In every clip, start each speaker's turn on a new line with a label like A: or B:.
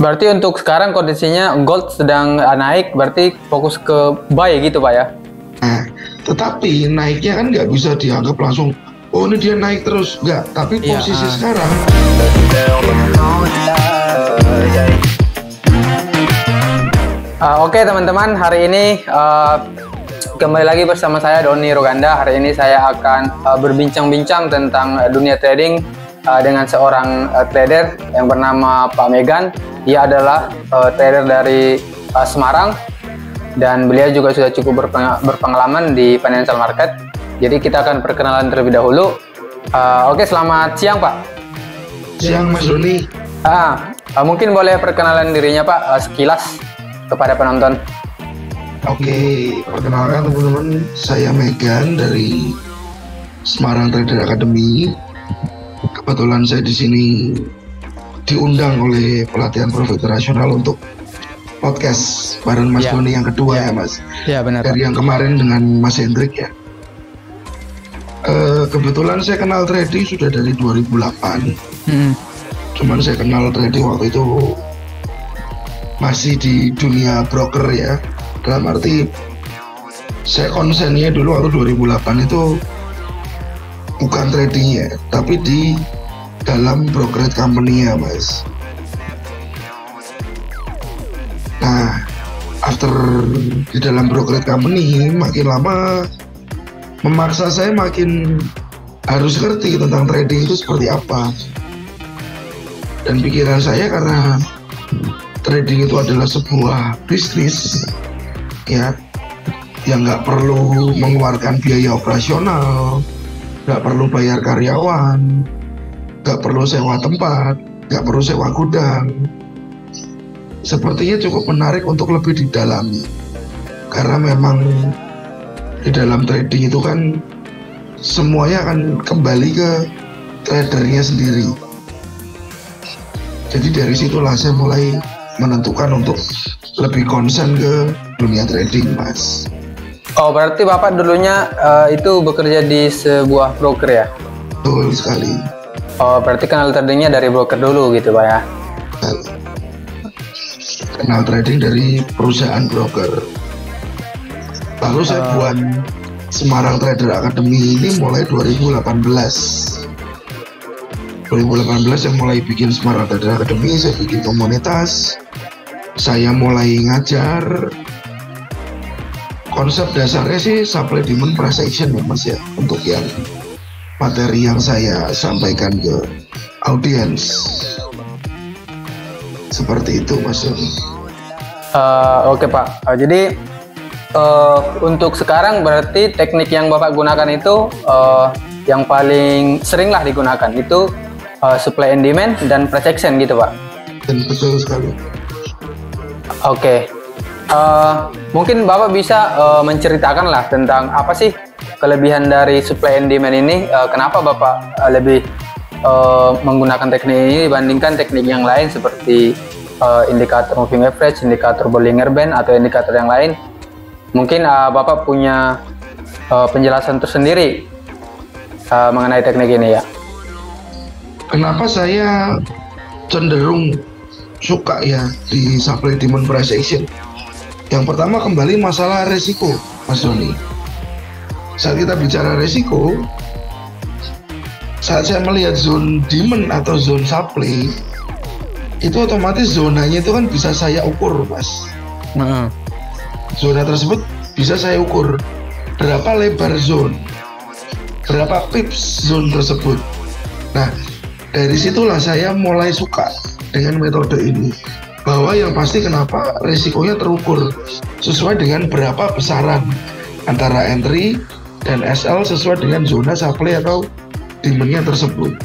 A: Berarti untuk sekarang kondisinya gold sedang naik, berarti fokus ke buy gitu Pak ya?
B: Nah, tetapi naiknya kan nggak bisa dianggap langsung, oh ini dia naik terus, nggak. Tapi posisi sekarang.
A: Oke teman-teman, hari ini kembali lagi bersama saya Doni Roganda. Hari ini saya akan berbincang-bincang tentang dunia trading dengan seorang trader yang bernama Pak Megan. Dia adalah trader dari Semarang dan beliau juga sudah cukup berpengalaman di financial market. Jadi kita akan perkenalan terlebih dahulu. Oke, selamat siang Pak.
B: Siang Mas Doni.
A: Mungkin boleh perkenalan dirinya Pak sekilas kepada penonton.
B: Oke, perkenalkan teman-teman, saya Megan dari Semarang Trader Academy. Kebetulan saya di sini diundang oleh pelatihan Profit Rasional untuk podcast bareng Mas Doni yang kedua ya Mas.
A: Iya benar.
B: Dari yang kemarin dengan Mas Hendrik ya. Kebetulan saya kenal trading sudah dari 2008. Cuman saya kenal trading waktu itu masih di dunia broker ya. Dalam arti saya konsennya dulu waktu 2008 itu bukan trading ya, tapi di dalam brokerage company ya Mas. Nah, after di dalam brokerage company makin lama memaksa saya makin harus ngerti tentang trading itu seperti apa. Dan pikiran saya karena trading itu adalah sebuah bisnis ya, yang nggak perlu mengeluarkan biaya operasional, nggak perlu bayar karyawan, nggak perlu sewa tempat, nggak perlu sewa gudang. Sepertinya cukup menarik untuk lebih didalami, karena memang di dalam trading itu kan semuanya akan kembali ke tradernya sendiri. Jadi dari situlah saya mulai menentukan untuk lebih konsen ke dunia trading Mas.
A: Oh, berarti Bapak dulunya itu bekerja di sebuah broker ya?
B: Betul sekali.
A: Oh, berarti kenal tradingnya dari broker dulu gitu Pak ya?
B: Kenal trading dari perusahaan broker. Lalu saya buat Semarang Trader Academy ini mulai 2018 yang mulai bikin Semarang Trader Academy. Saya bikin komunitas, saya mulai ngajar. Konsep dasarnya sih supply demand price action ya Mas ya, untuk yang materi yang saya sampaikan ke audiens. Seperti itu Mas.
A: Oke Pak, jadi untuk sekarang berarti teknik yang Bapak gunakan itu yang paling sering lah digunakan itu supply and demand dan price action gitu Pak?
B: Dan betul sekali.
A: Oke. Mungkin Bapak bisa menceritakan lah tentang apa sih kelebihan dari supply and demand ini, kenapa Bapak lebih menggunakan teknik ini dibandingkan teknik yang lain seperti indikator moving average, indikator Bollinger Band atau indikator yang lain. Mungkin Bapak punya penjelasan tersendiri mengenai teknik ini ya.
B: Kenapa saya cenderung suka ya di supply demand price action? Yang pertama kembali masalah resiko Mas Doni. Saat kita bicara resiko, saat saya melihat zone demand atau zone supply, itu otomatis zonanya itu kan bisa saya ukur Mas. Zona tersebut bisa saya ukur berapa lebar zone, berapa pips zone tersebut. Nah, dari situlah saya mulai suka dengan metode ini, bahwa yang pasti kenapa resikonya terukur sesuai dengan berapa besaran antara entry dan SL sesuai dengan zona supply atau demandnya tersebut.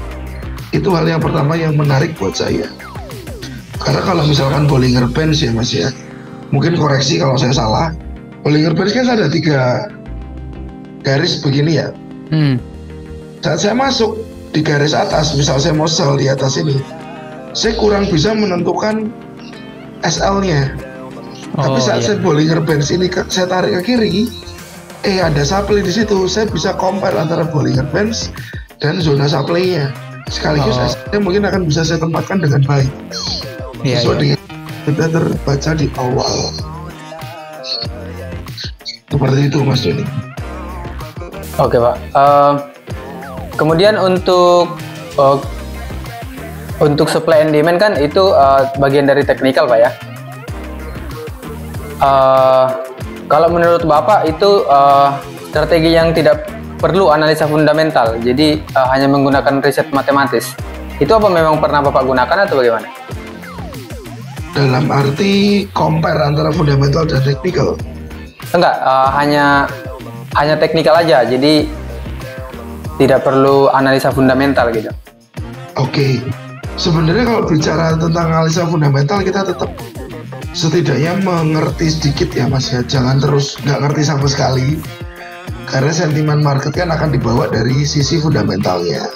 B: Itu hal yang pertama yang menarik buat saya. Karena kalau misalkan Bollinger Bands ya Mas ya, mungkin koreksi kalau saya salah, Bollinger Bands kan ada 3 garis begini ya. Saat saya masuk di garis atas, misal saya mau sell di atas ini, saya kurang bisa menentukan SL-nya. Tapi saat saya Bollinger Bands ini saya tarik ke kiri, ada supply di situ, saya bisa compare antara Bollinger Bands dan zona supply-nya. Sekaligus SL-nya mungkin akan bisa saya tempatkan dengan baik. Sesuai dengan sudah terbaca di awal. Seperti itu Mas Doni.
A: Oke Pak. Kemudian untuk supply and demand kan itu bagian dari teknikal Pak ya. Kalau menurut Bapak itu strategi yang tidak perlu analisa fundamental, jadi hanya menggunakan riset matematis. Itu apa memang pernah Bapak gunakan atau bagaimana?
B: Dalam arti compare antara fundamental dan teknikal?
A: Enggak, hanya teknikal aja, jadi tidak perlu analisa fundamental gitu.
B: Oke, sebenarnya kalau bicara tentang analisa fundamental, kita tetap setidaknya mengerti sedikit ya Mas ya, jangan terus nggak ngerti sama sekali, karena sentimen market kan akan dibawa dari sisi fundamentalnya.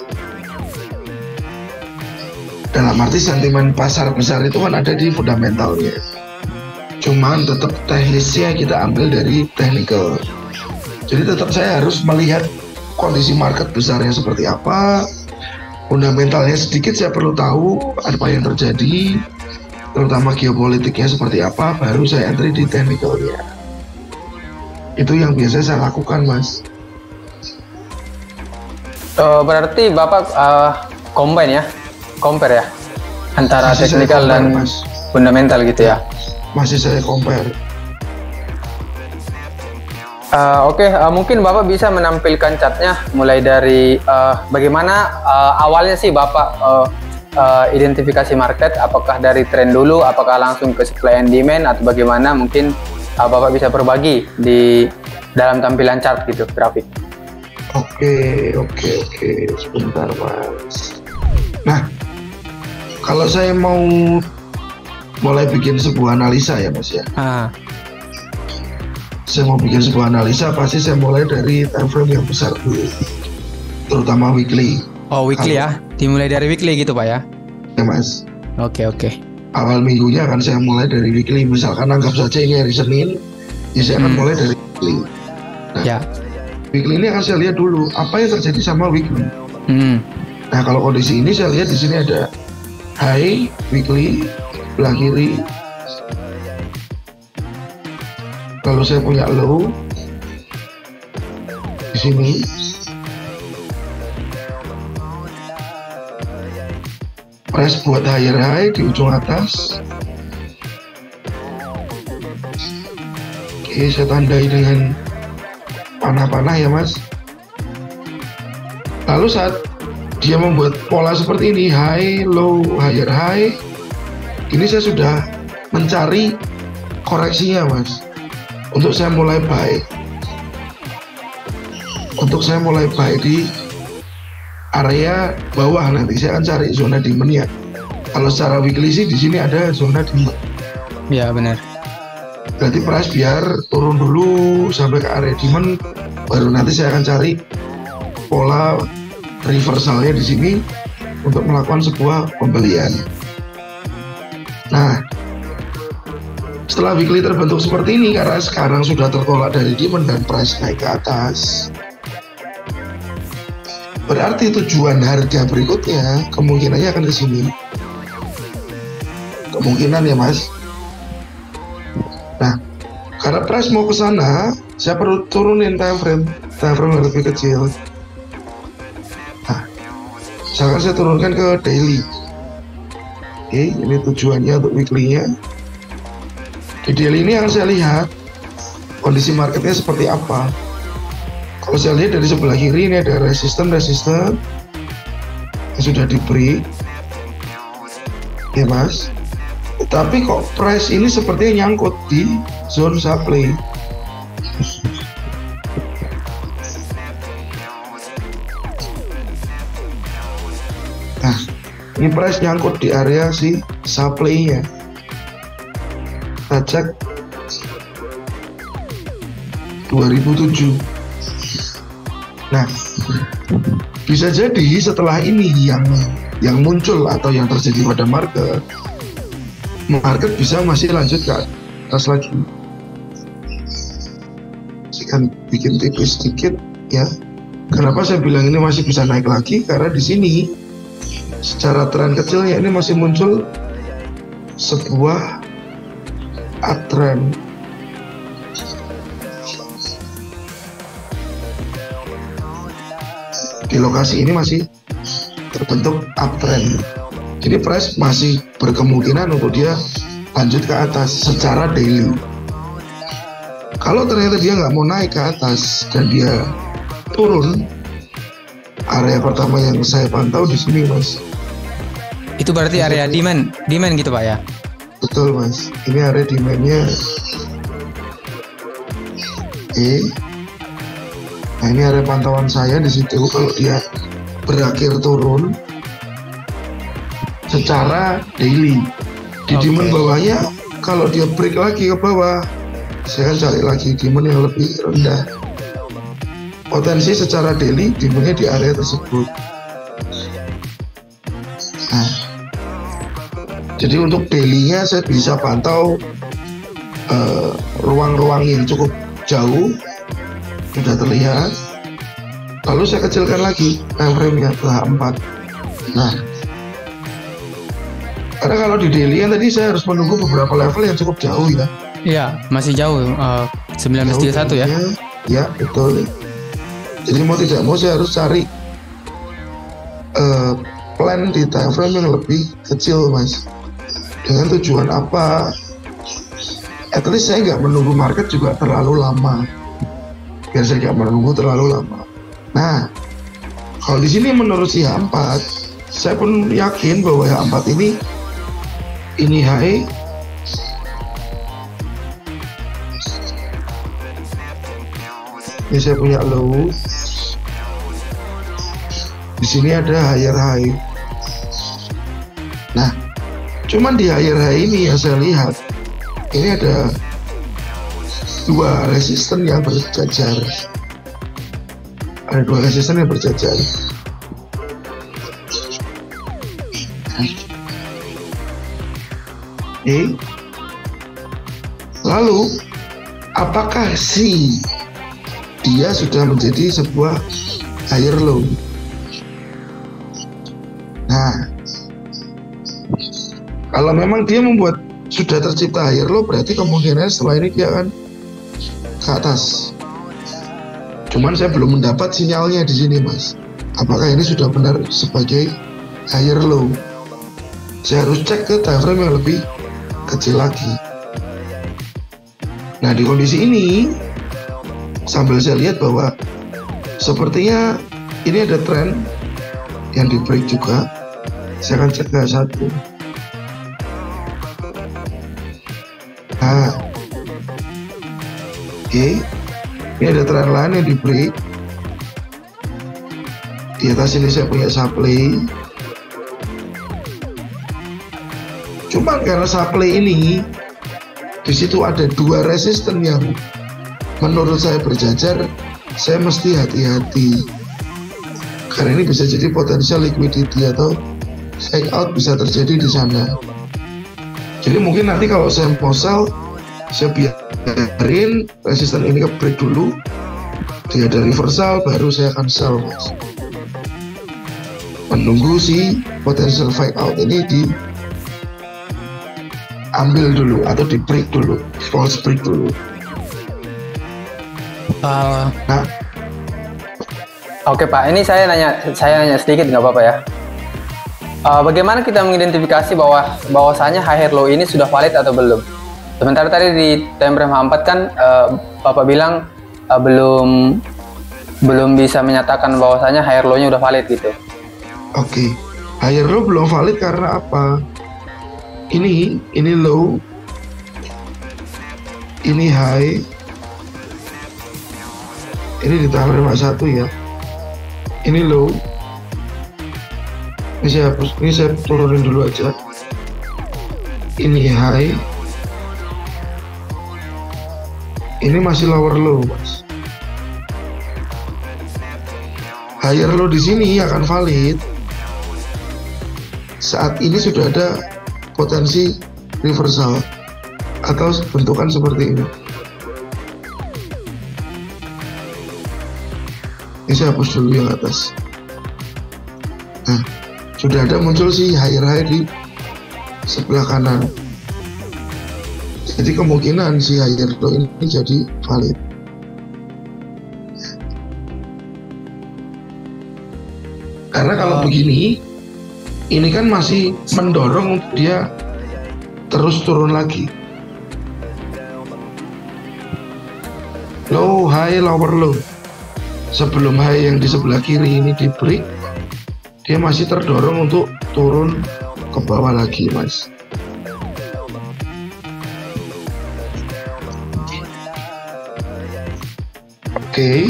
B: Dalam arti sentimen pasar besar itu kan ada di fundamentalnya, cuman tetap teknisnya kita ambil dari technical. Jadi tetap saya harus melihat kondisi market besarnya seperti apa, fundamentalnya sedikit saya perlu tahu apa yang terjadi, terutama geopolitiknya seperti apa, baru saya entry di technicalnya. Itu yang biasa saya lakukan Mas.
A: Berarti Bapak combine ya, compare ya, antara teknikal dan Mas, fundamental gitu ya?
B: Masih saya compare.
A: Oke, mungkin Bapak bisa menampilkan chartnya mulai dari bagaimana awalnya sih Bapak identifikasi market, apakah dari tren dulu, apakah langsung ke supply and demand, atau bagaimana? Mungkin Bapak bisa berbagi di dalam tampilan chart gitu, grafik.
B: Oke, sebentar Mas. Nah, kalau saya mau mulai bikin sebuah analisa ya Mas ya, saya mau bikin sebuah analisa, pasti saya mulai dari time frame yang besar dulu, terutama weekly.
A: Oh, weekly ya, dimulai dari weekly gitu Pak ya?
B: Ya Mas.
A: Oke.
B: Awal minggunya akan saya mulai dari weekly, misalkan anggap saja ini hari Senin, ya saya akan mulai dari weekly. Nah,
A: ya.
B: Weekly ini akan saya lihat dulu apa yang terjadi sama weekly. Nah, kalau kondisi ini saya lihat di sini ada high weekly belah kiri, lalu saya punya low di sini. Price buat higher high di ujung atas. Oke, saya tandai dengan panah-panah ya Mas. Lalu saat dia membuat pola seperti ini, high, low, higher high, ini saya sudah mencari koreksinya Mas, untuk saya mulai buy. Untuk saya mulai buy di area bawah, nanti saya akan cari zona demand-nya. Kalau secara weekly sih di sini ada zona demand.
A: Ya benar.
B: Berarti price biar turun dulu sampai ke area demand, baru nanti saya akan cari pola reversalnya di sini untuk melakukan sebuah pembelian. Nah, setelah weekly terbentuk seperti ini, karena sekarang sudah tertolak dari demand dan price naik ke atas, berarti tujuan harga berikutnya kemungkinannya akan ke sini. Kemungkinan ya Mas. Nah, karena price mau ke sana, saya perlu turunin time frame yang lebih kecil. Nah, misalkan saya turunkan ke daily. Oke, ini tujuannya untuk weekly-nya. Di daily ini yang saya lihat kondisi marketnya seperti apa. Kalau saya lihat dari sebelah kiri ini ada resisten yang sudah di break ya Mas, tetapi kok price ini sepertinya nyangkut di zone supply. Nah, ini price nyangkut di area si supply-nya. Kita cek 2007. Nah, bisa jadi setelah ini yang muncul atau yang terjadi pada market bisa masih lanjut ke atas lagi. Saya kan bikin tipis sedikit ya. Kenapa saya bilang ini masih bisa naik lagi? Karena di sini secara tren kecilnya ini masih muncul sebuah uptrend. Di lokasi ini masih terbentuk uptrend. Jadi price masih berkemungkinan untuk dia lanjut ke atas secara daily. Kalau ternyata dia nggak mau naik ke atas dan dia turun, area pertama yang saya pantau di sini, Mas.
A: Itu berarti area demand gitu Pak ya?
B: Betul, Mas. Ini area demandnya. Nah, ini area pantauan saya di situ. Kalau dia berakhir turun secara daily di demand bawahnya, kalau dia break lagi ke bawah, saya akan cari lagi demand yang lebih rendah. Potensi secara daily demandnya di area tersebut. Nah, jadi untuk daily-nya saya bisa pantau ruang-ruang yang cukup jauh sudah terlihat. Lalu saya kecilkan lagi time frame-nya ke 4. Nah, karena kalau di daily yang tadi saya harus menunggu beberapa level yang cukup jauh ya.
A: Iya, masih jauh. 1931 ya?
B: Ya, betul. Jadi mau tidak mau saya harus cari plan di time frame yang lebih kecil, Mas. Dengan tujuan apa? At least saya nggak menunggu market juga terlalu lama. Biar saya nggak menunggu terlalu lama. Nah, kalau di sini menurut si H4, saya pun yakin bahwa H4 ini high. Ini saya punya low. Di sini ada higher high. Nah, cuman di higher high ini yang saya lihat, ini ada dua resisten yang berjajar. Ada dua resisten yang berjajar. Lalu, apakah dia sudah menjadi sebuah higher low? Nah, kalau memang dia membuat sudah tercipta higher low, berarti kemungkinan setelah ini dia akan ke atas. Cuman saya belum mendapat sinyalnya di sini, Mas. Apakah ini sudah benar sebagai higher low? Saya harus cek ke time frame yang lebih kecil lagi. Nah, di kondisi ini sambil saya lihat bahwa sepertinya ini ada trend yang di break juga. Saya akan cek ke satu. Nah, ini ada trend lain yang di break. Di atas ini saya punya supply. Cuma karena supply ini di situ ada dua resisten yang menurut saya berjajar, saya mesti hati-hati. Karena ini bisa jadi potensial liquidity atau take out bisa terjadi di sana. Jadi mungkin nanti kalau saya mau sell, saya biarin resisten ini ke break dulu, dia ada reversal, baru saya akan sell, Mas. Menunggu si potential fake out ini diambil dulu atau di break dulu, false break dulu.
A: Nah, oke Pak, ini saya nanya sedikit nggak apa-apa ya? Bagaimana kita mengidentifikasi bahwasanya higher low ini sudah valid atau belum? Sementara tadi di time frame H4 kan Bapak bilang belum bisa menyatakan bahwasanya higher low-nya udah valid gitu.
B: Oke, higher low belum valid karena apa? Ini low, ini high, ini di time frame H1 ya. Ini low. Ini saya turunin dulu aja. Ini high. Ini masih lower low, Mas. Higher low di sini akan valid saat ini sudah ada potensi reversal atau bentukan seperti ini. Ini saya hapus dulu yang atas. Nah, sudah ada muncul si higher high di sebelah kanan. Jadi kemungkinan si higher low ini jadi valid. Karena kalau begini, ini kan masih mendorong untuk dia terus turun lagi. Low, high, lower, low. Sebelum high yang di sebelah kiri ini di break, dia masih terdorong untuk turun ke bawah lagi, Mas. Oke.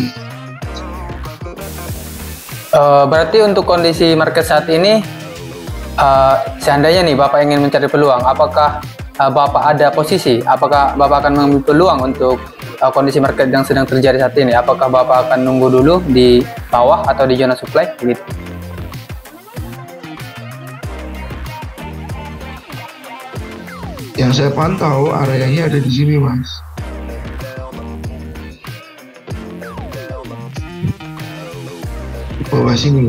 A: Berarti untuk kondisi market saat ini, seandainya nih Bapak ingin mencari peluang, apakah Bapak ada posisi? Apakah Bapak akan mengambil peluang untuk kondisi market yang sedang terjadi saat ini? Apakah Bapak akan nunggu dulu di bawah atau di zona supply? Gitu.
B: Yang saya pantau areanya ada di sini, Mas. Di bawah sini.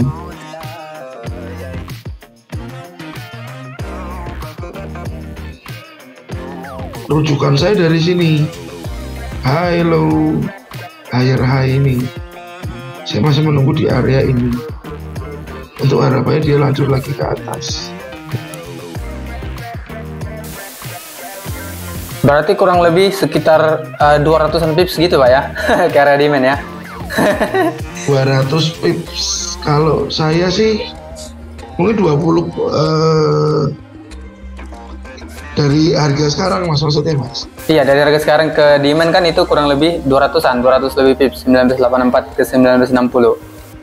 B: Rujukan saya dari sini. High low, higher high ini. Saya masih menunggu di area ini. Untuk harapannya dia lanjut lagi ke atas.
A: Berarti kurang lebih sekitar 200-an pips gitu Pak ya, ke area demand ya.
B: 200 pips. Kalau saya sih mungkin 20 dari harga sekarang, Mas, maksudnya, Mas.
A: Iya, dari harga sekarang ke demand kan itu kurang lebih 200-an, 200 lebih pips, 1984 ke 1960.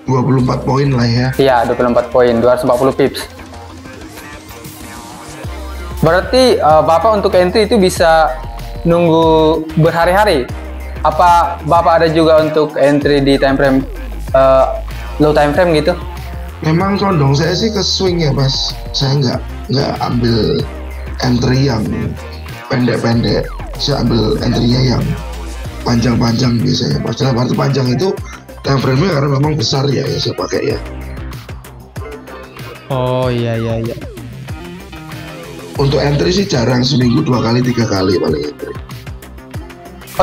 B: 24 poin lah ya.
A: Iya, 24 poin, 240 pips. Berarti Bapak untuk entry itu bisa nunggu berhari-hari. Apa Bapak ada juga untuk entry di time frame low time frame gitu?
B: Memang condong saya sih ke swing ya, Mas. Saya nggak ambil entry yang pendek-pendek. Saya ambil entry-nya yang panjang-panjang biasanya. Pas dalam arti panjang itu time frame-nya karena memang besar ya, saya pakai ya.
C: Oh iya.
B: Untuk entry sih jarang, seminggu 2 kali 3 kali paling entry.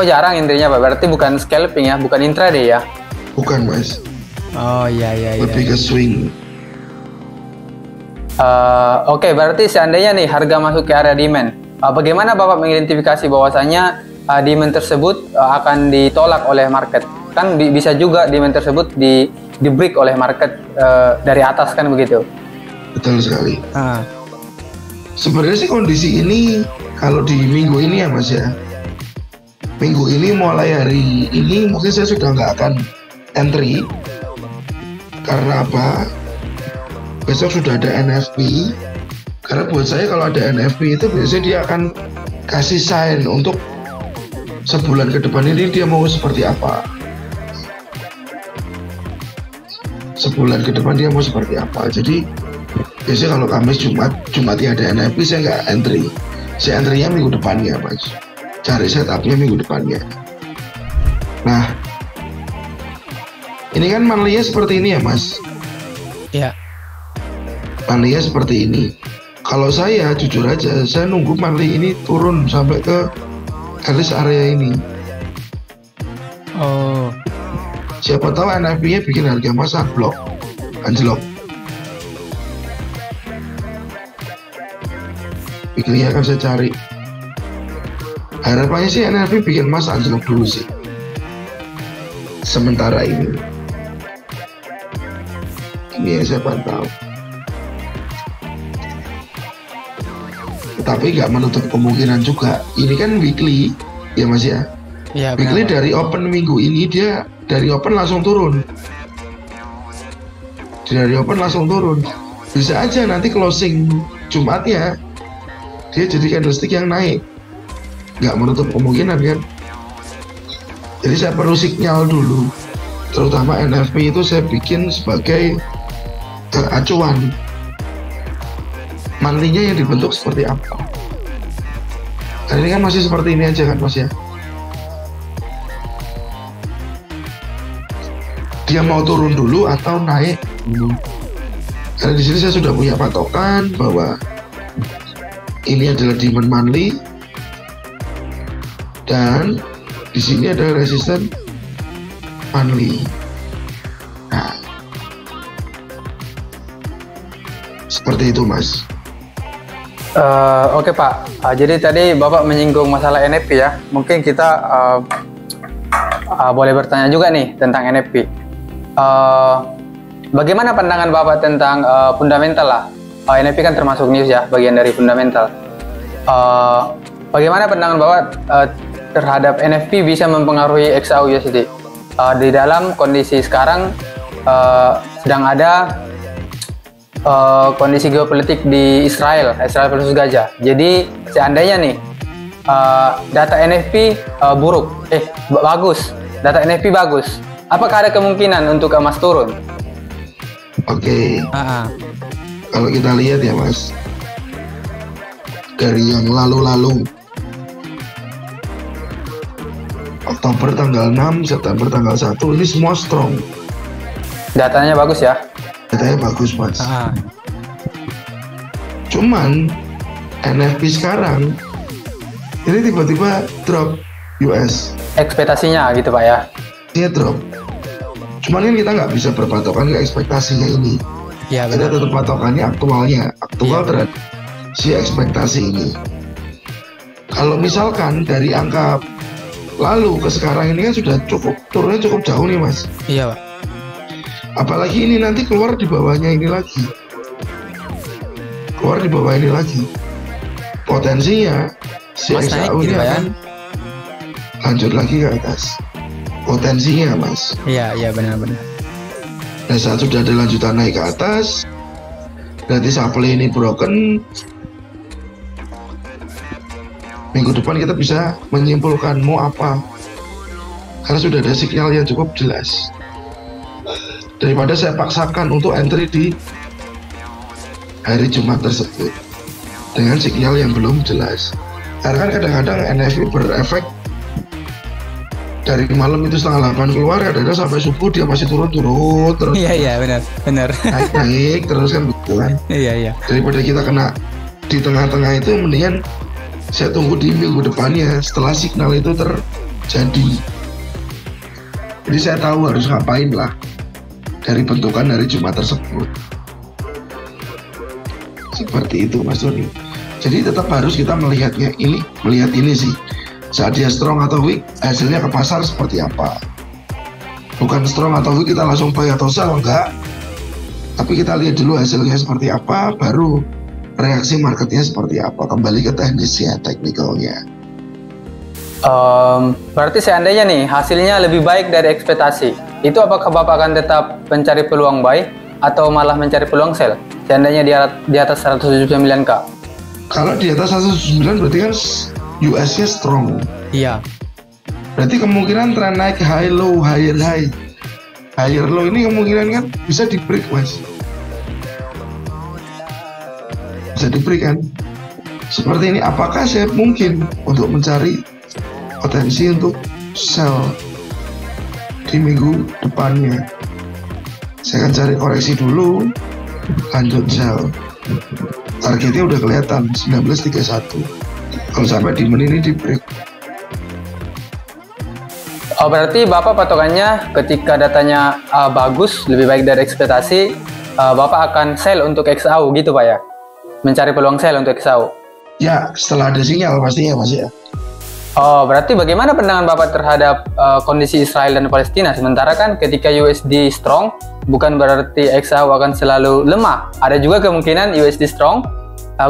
A: Oh jarang intinya Pak, berarti bukan scalping ya, bukan intraday ya?
B: Bukan, Mas.
C: Oh iya.
B: Lebih ke swing.
A: Oke, berarti seandainya nih harga masuk ke area demand, bagaimana Bapak mengidentifikasi bahwasanya demand tersebut akan ditolak oleh market? Kan bisa juga demand tersebut di break oleh market dari atas kan begitu?
B: Betul sekali. Sebenarnya sih kondisi ini kalau di minggu ini ya, Mas ya. Minggu ini mulai hari ini mungkin saya sudah nggak akan entry. Karena apa? Besok sudah ada NFP. Karena buat saya kalau ada NFP itu biasanya dia akan kasih sign untuk sebulan ke depan ini dia mau seperti apa. Sebulan ke depan dia mau seperti apa. Jadi biasanya kalau Kamis, Jumat ya ada NFP, saya nggak entry. Saya entry-nya minggu depannya, Mas. Cari setupnya minggu depannya. Nah, ini kan monthly-nya seperti ini ya, Mas.
C: Iya.
B: Monthly-nya seperti ini. Kalau saya jujur aja, saya nunggu monthly ini turun sampai ke garis area ini.
C: Oh.
B: Siapa tahu NFP-nya bikin harga emas blok, anjlok. Pikirnya akan saya cari. Harapannya sih NFP bikin emas anjlok dulu sih. Sementara ini. Ini yang saya pantau. Tapi nggak menutup kemungkinan juga. Ini kan weekly, ya Mas ya.
C: Iya.
B: Weekly dari open minggu ini dia dari open langsung turun. Dari open langsung turun. Bisa aja nanti closing Jumatnya dia jadi candlestick yang naik. Nggak menutup kemungkinan kan. Jadi saya perlu sinyal dulu. Terutama NFP itu saya bikin sebagai acuan. Monthly-nya yang dibentuk seperti apa. Karena ini kan masih seperti ini aja kan, Mas ya. Dia mau turun dulu atau naik dulu. Karena di sini saya sudah punya patokan bahwa ini adalah demand monthly. Dan di sini ada resisten monthly. Nah, seperti itu Mas.
A: Oke Pak, jadi tadi Bapak menyinggung masalah NFT ya. Mungkin kita boleh bertanya juga nih tentang NFT. Bagaimana pandangan Bapak tentang fundamental lah? NFT kan termasuk news ya, bagian dari fundamental. Bagaimana pandangan Bapak terhadap NFT bisa mempengaruhi XAU-USD? Di dalam kondisi sekarang sedang ada kondisi geopolitik di Israel versus Gaza. Jadi seandainya nih data NFT bagus, data NFT bagus, apakah ada kemungkinan untuk emas turun?
B: Oke. Kalau kita lihat ya Mas, dari yang lalu-lalu, Oktober tanggal 6, September tanggal 1, ini semua strong.
A: Datanya bagus ya?
B: Datanya bagus Mas. Cuman NFT sekarang ini tiba-tiba drop US.
A: Ekspektasinya gitu Pak ya?
B: Dia drop. Cuman kan kita nggak bisa berpatokan ke ekspektasinya ini.
C: Iya
B: Kita
C: benar.
B: tetap patokannya aktual terhadap si ekspektasi ini. Kalau misalkan dari angka lalu ke sekarang ini kan sudah turunnya cukup jauh nih Mas.
C: Iya Pak.
B: Apalagi ini nanti keluar di bawahnya ini lagi. Keluar di bawah ini lagi. Potensinya si
C: Mas naik
B: XAU ini
C: gitu Pak ya?
B: akan lanjut lagi ke atas. Potensinya Mas.
C: Iya benar-benar.
B: Dan saat sudah ada lanjutan naik ke atas, berarti supply ini broken. Minggu depan kita bisa menyimpulkan mau apa, karena sudah ada sinyal yang cukup jelas. Daripada saya paksakan untuk entry di hari Jumat tersebut dengan sinyal yang belum jelas. Karena kan kadang-kadang NFT berefek dari malam itu setengah 8 keluar, kadang-kadang sampai subuh dia masih turun terus.
C: Iya benar.
B: Naik terus kan begitu kan.
C: Iya.
B: Daripada kita kena di tengah-tengah itu, mendingan saya tunggu di minggu depannya setelah signal itu terjadi. Jadi saya tahu harus ngapain lah dari bentukan dari Jumat tersebut. Seperti itu Mas Doni. Jadi tetap harus kita melihat ini sih. Saat dia strong atau weak, hasilnya ke pasar seperti apa. Bukan strong atau weak kita langsung buy atau sell, enggak. Tapi kita lihat dulu hasilnya seperti apa, baru reaksi marketnya seperti apa. Kembali ke teknisnya, teknikalnya.
A: Berarti seandainya nih hasilnya lebih baik dari ekspektasi, itu apakah Bapak akan tetap mencari peluang buy atau malah mencari peluang sell? Seandainya di atas 179k?
B: Kalau di atas 179 berarti kan US-nya strong.
C: Iya.
B: Berarti kemungkinan tren naik high low, higher high, higher low ini kemungkinan kan bisa di break Mas. Bisa di break kan. Seperti ini, apakah saya mungkin untuk mencari potensi untuk sell di minggu depannya? Saya akan cari koreksi dulu, lanjut sell. Targetnya udah kelihatan 1931. Kalau sampai di ini di break.
A: Oh, berarti Bapak patokannya ketika datanya bagus, lebih baik dari ekspektasi, Bapak akan sell untuk XAU gitu Pak ya? Mencari peluang sell untuk XAU?
B: Ya, setelah ada sinyal pastinya Mas ya.
A: Oh, berarti bagaimana pandangan Bapak terhadap kondisi Israel dan Palestina? Sementara kan ketika USD strong, bukan berarti XAU akan selalu lemah. Ada juga kemungkinan USD strong,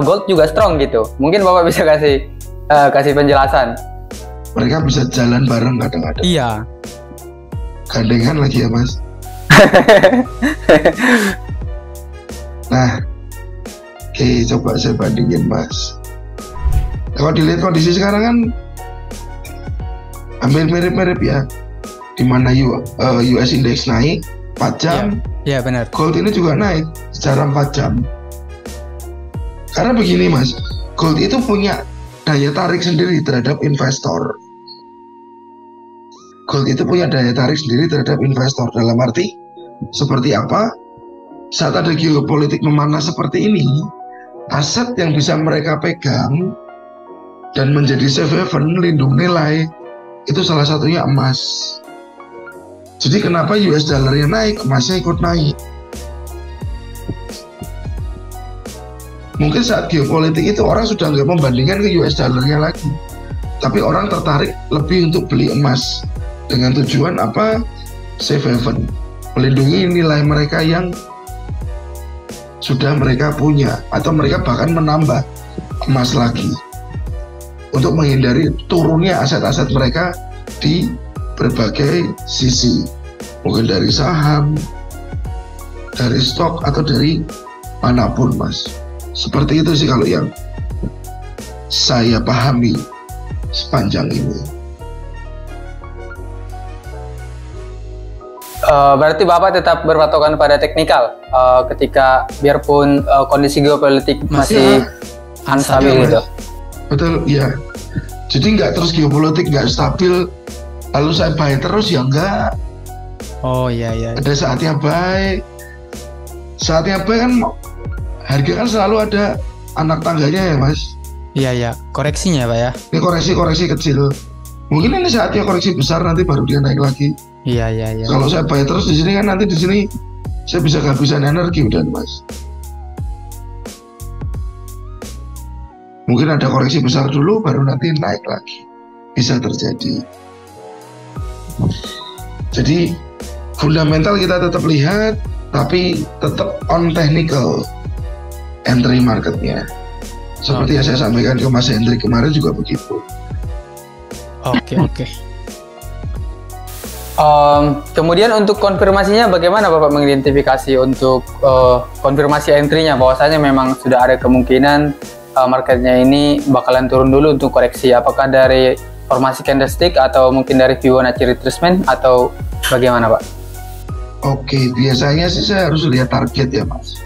A: gold juga strong gitu. Mungkin Bapak bisa kasih penjelasan.
B: Mereka bisa jalan bareng kadang-kadang.
C: Iya.
B: Gandengan lagi ya Mas. Nah, oke, coba saya bandingin Mas. Kalau dilihat kondisi sekarang kan hampir mirip-mirip ya. Dimana US Index naik 4 jam,
C: Iya benar.
B: gold ini juga naik secara 4 jam. Karena begini Mas, gold itu punya daya tarik sendiri terhadap investor. Gold itu punya daya tarik sendiri terhadap investor. Dalam arti seperti apa? Saat ada geopolitik memanas seperti ini, aset yang bisa mereka pegang dan menjadi safe haven, lindung nilai, itu salah satunya emas. Jadi kenapa US dollar-nya naik, emasnya ikut naik. Mungkin saat geopolitik itu orang sudah nggak membandingkan ke US dollar-nya lagi, tapi orang tertarik lebih untuk beli emas dengan tujuan apa? Safe haven, melindungi nilai mereka yang sudah mereka punya, atau mereka bahkan menambah emas lagi untuk menghindari turunnya aset-aset mereka di berbagai sisi, mungkin dari saham, dari stok, atau dari manapun, Mas. Seperti itu sih kalau yang saya pahami sepanjang ini.
A: Berarti Bapak tetap berpatokan pada teknikal ketika biarpun kondisi geopolitik masih unstabil gitu.
B: Betul, ya. Jadi nggak terus geopolitik nggak stabil, lalu saya buy terus, ya enggak.
C: Oh iya.
B: Ada saatnya buy. Saatnya buy kan, harga kan selalu ada anak tangganya ya, Mas.
C: Iya, koreksinya Pak ya.
B: Ini koreksi kecil. Mungkin ini saatnya koreksi besar, nanti baru dia naik lagi.
C: Iya.
B: Kalau saya buy terus di sini kan, nanti di sini saya bisa kehabisan energi udah, Mas. Mungkin ada koreksi besar dulu, baru nanti naik lagi. Bisa terjadi. Jadi fundamental kita tetap lihat, tapi tetap on technical entry marketnya. Seperti yang saya sampaikan ke Mas Hendrik kemarin juga begitu.
C: Oke.
A: Kemudian untuk konfirmasinya bagaimana Bapak mengidentifikasi untuk konfirmasi entry-nya, bahwasanya memang sudah ada kemungkinan marketnya ini bakalan turun dulu untuk koreksi, apakah dari formasi candlestick atau mungkin dari Fibonacci retracement atau bagaimana Pak?
B: Oke, biasanya sih saya harus lihat target ya, Mas.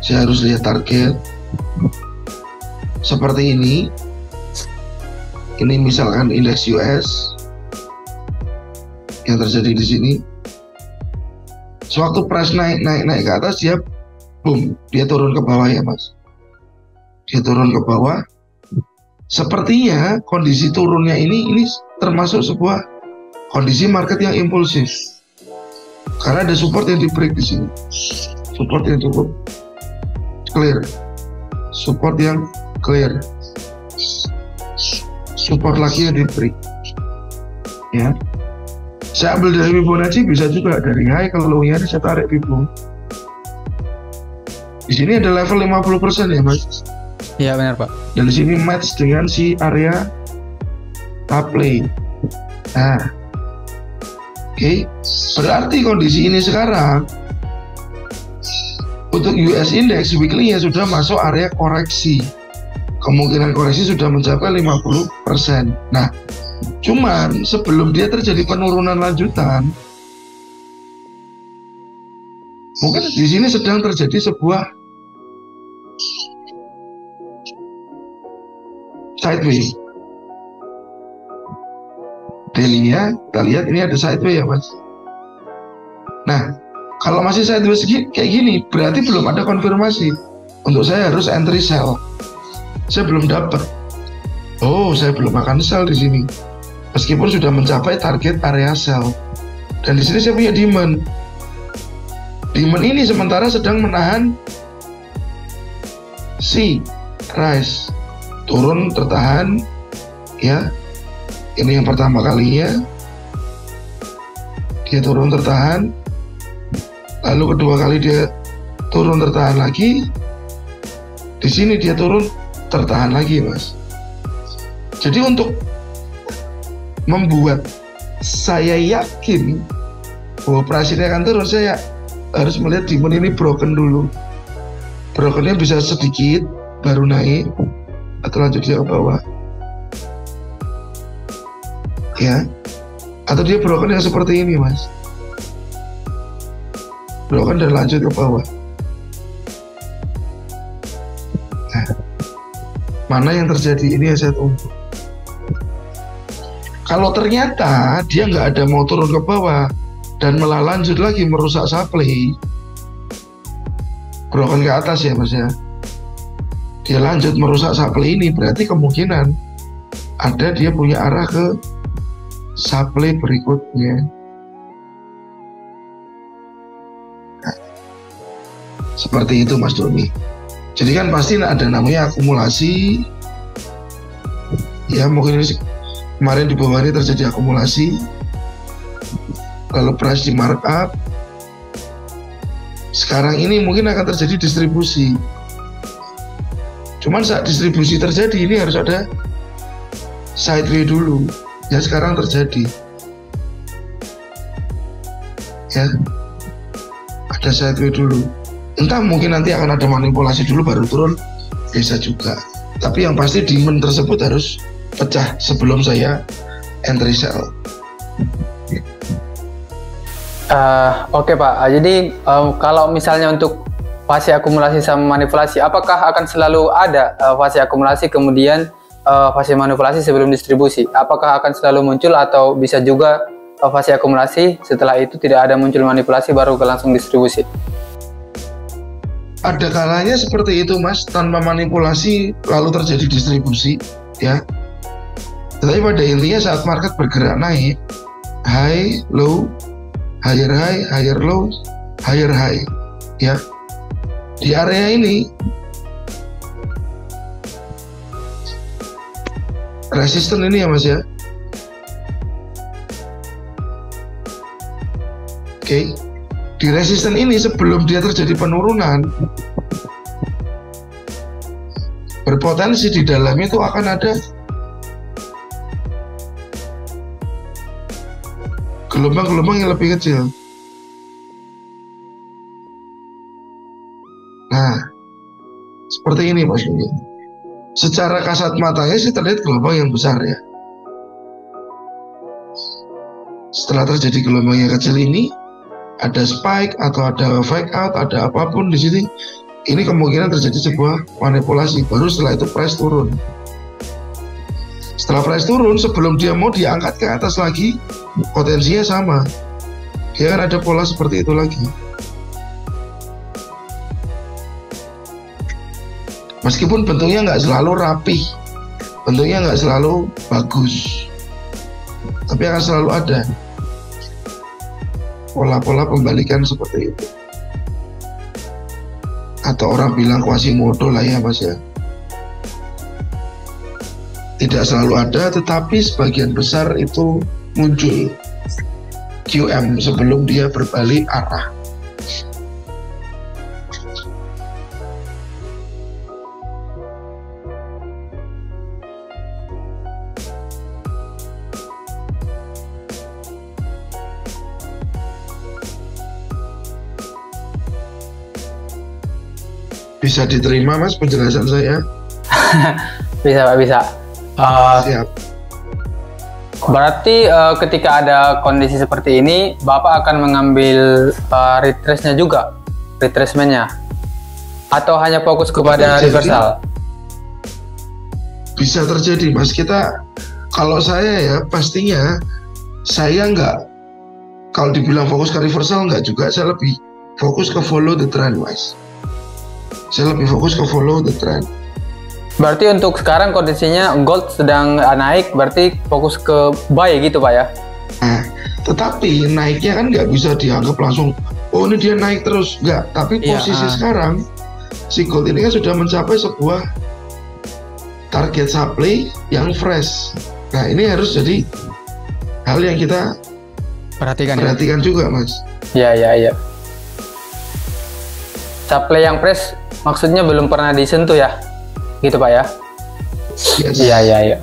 B: Saya harus lihat target seperti ini. Ini misalkan indeks US yang terjadi di sini. Sewaktu price naik ke atas, dia boom, dia turun ke bawah ya, Mas. Dia turun ke bawah. Sepertinya kondisi turunnya ini termasuk sebuah kondisi market yang impulsif. Karena ada support yang di break di sini. Support yang cukup clear. Support yang clear. Support lagi yang di break. Ya. Saya ambil dari Fibonacci, bisa juga dari high, ke low-nya saya tarik Fibonacci. Di sini ada level 50% ya, Mas.
C: Iya benar Pak.
B: Dan di sini match dengan si area supply. Nah, oke. Berarti kondisi ini sekarang untuk US Index weekly-nya sudah masuk area koreksi. Kemungkinan koreksi sudah mencapai 50%. Nah, cuman sebelum dia terjadi penurunan lanjutan, mungkin di sini sedang terjadi sebuah sideways. Daily-nya kita lihat ini ada sideways ya, Mas. Nah, kalau masih sideways kayak gini, berarti belum ada konfirmasi. Untuk saya harus entry sell. Saya belum dapat. Oh, saya belum akan sell di sini. Meskipun sudah mencapai target area sell. Dan di sini saya punya demand. Demand ini sementara sedang menahan si price turun tertahan ya. Ini yang pertama kalinya dia turun tertahan, lalu kedua kali dia turun tertahan lagi, di sini dia turun tertahan lagi, Mas. Jadi untuk membuat saya yakin bahwa price ini akan turun, saya harus melihat demand ini broken dulu. Brokennya bisa sedikit baru naik atau lanjut dia ke bawah ya, atau dia broken yang seperti ini, Mas. Broken dan lanjut ke bawah. Nah, mana yang terjadi ini yang saya tunggu. Kalau ternyata dia nggak ada mau turun ke bawah dan malah lanjut lagi merusak supply, broken ke atas ya, Mas ya, dia lanjut merusak supply ini, berarti kemungkinan ada dia punya arah ke supply berikutnya. Nah, seperti itu Mas Doni. Jadi kan pasti ada namanya akumulasi. Ya mungkin ini kemarin di bawah ini terjadi akumulasi, lalu price di markup. Sekarang ini mungkin akan terjadi distribusi. Cuman saat distribusi terjadi ini harus ada sideway dulu. Ya sekarang terjadi. Ya, ada sideway dulu. Entah mungkin nanti akan ada manipulasi dulu baru turun, bisa juga. Tapi yang pasti demand tersebut harus pecah sebelum saya entry sell.
A: Oke Pak, jadi kalau misalnya untuk fase akumulasi sama manipulasi, apakah akan selalu ada fase akumulasi kemudian fase manipulasi sebelum distribusi? Apakah akan selalu muncul atau bisa juga fase akumulasi setelah itu tidak ada muncul manipulasi baru langsung distribusi?
B: Ada kalanya seperti itu Mas, tanpa manipulasi lalu terjadi distribusi ya. Tetapi pada intinya saat market bergerak naik, high, low, higher low, higher high ya. Di area ini resisten ini ya Mas ya. Oke. Di resisten ini sebelum dia terjadi penurunan, berpotensi di dalamnya itu akan ada gelombang-gelombang yang lebih kecil. Nah, seperti ini Mas Yuni. Secara kasat matanya sih terlihat gelombang yang besar ya. Setelah terjadi gelombang yang kecil ini, ada spike atau ada fake out, ada apapun di sini, ini kemungkinan terjadi sebuah manipulasi. Baru setelah itu price turun. Setelah price turun, sebelum dia mau diangkat ke atas lagi, potensinya sama. Dia kan ada pola seperti itu lagi. Meskipun bentuknya nggak selalu rapi, bentuknya nggak selalu bagus, tapi akan selalu ada pola-pola pembalikan seperti itu. Atau orang bilang Quasimodo lah ya Mas ya. Tidak selalu ada, tetapi sebagian besar itu muncul QM sebelum dia berbalik arah. Bisa diterima Mas penjelasan saya?
A: Bisa Pak, bisa.
B: Siap.
A: Berarti ketika ada kondisi seperti ini, Bapak akan mengambil retrace-nya juga, retracement-nya, atau hanya fokus kepada reversal?
B: Bisa terjadi Mas. Kalau saya ya pastinya saya nggak, kalau dibilang fokus ke reversal nggak juga, saya lebih fokus ke follow the trend Mas. Saya lebih fokus ke follow the trend.
A: Berarti untuk sekarang kondisinya gold sedang naik, berarti fokus ke buy gitu Pak ya?
B: Nah, tetapi naiknya kan nggak bisa dianggap langsung, oh ini dia naik terus, nggak. Tapi posisi sekarang, si gold ini kan sudah mencapai sebuah target supply yang fresh. Nah ini harus jadi hal yang kita perhatikan juga Mas.
A: Iya. Supply yang fresh maksudnya belum pernah disentuh ya? Gitu Pak ya?
B: Yes.
A: Iya.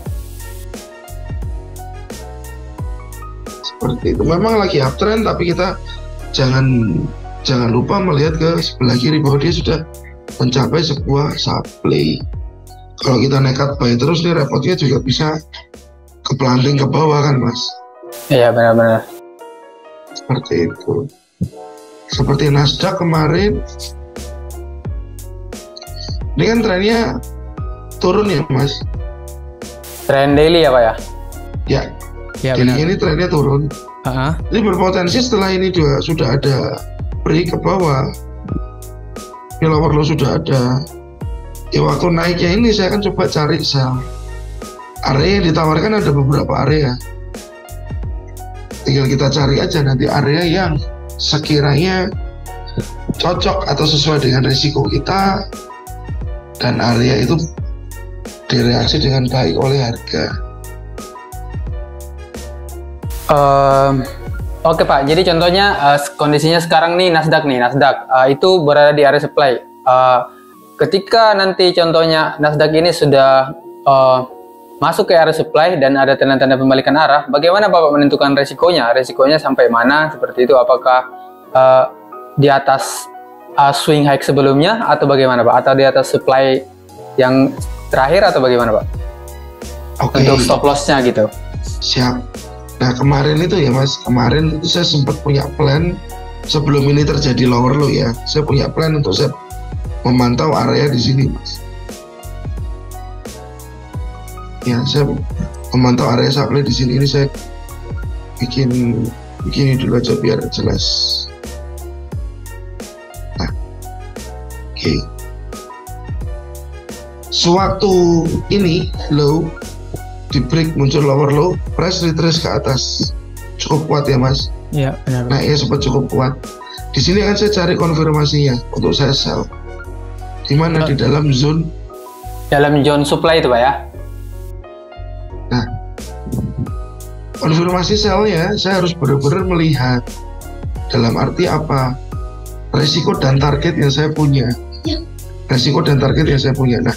B: Seperti itu. Memang lagi uptrend, tapi kita jangan lupa melihat ke sebelah kiri bahwa dia sudah mencapai sebuah supply. Kalau kita nekat buy terus nih, repotnya juga bisa keplanting ke bawah kan Mas?
A: Iya benar-benar.
B: Seperti itu. Seperti Nasdaq kemarin, ini kan trennya turun ya Mas?
A: Trend daily ya Pak ya?
B: Ya benar. Ini trennya turun. Ini berpotensi setelah ini juga sudah ada break ke bawah, ini lower low sudah ada. Ya waktu naiknya ini saya akan coba cari sell area yang ditawarkan ada beberapa area. Tinggal kita cari aja nanti area yang sekiranya cocok atau sesuai dengan risiko kita, dan area itu direaksi dengan baik oleh harga.
A: Oke Pak, jadi contohnya kondisinya sekarang nih Nasdaq itu berada di area supply. Ketika nanti contohnya Nasdaq ini sudah masuk ke area supply dan ada tanda-tanda pembalikan arah, bagaimana Bapak menentukan resikonya? Resikonya sampai mana seperti itu? Apakah di atas swing high sebelumnya atau bagaimana Pak? Atau di atas supply yang terakhir atau bagaimana Pak?
B: Oke.
A: Untuk stop loss-nya gitu.
B: Siap. Nah kemarin itu ya Mas, kemarin itu saya sempat punya plan sebelum ini terjadi lower low ya. Saya punya plan untuk saya memantau area di sini Mas. Ya, saya memantau area supply di sini. Ini saya bikin begini dulu aja biar jelas. Nah, oke. Sewaktu ini low di break muncul lower low, price retrace ke atas cukup kuat ya Mas.
C: Iya, benar.
B: Nah, ya sempat cukup kuat. Di sini akan saya cari konfirmasinya untuk saya sell. Di mana di dalam zone
A: supply itu Pak ya.
B: Nah, konfirmasi sellnya saya harus benar-benar melihat dalam arti apa resiko dan target yang saya punya. Resiko dan target yang saya punya. Nah,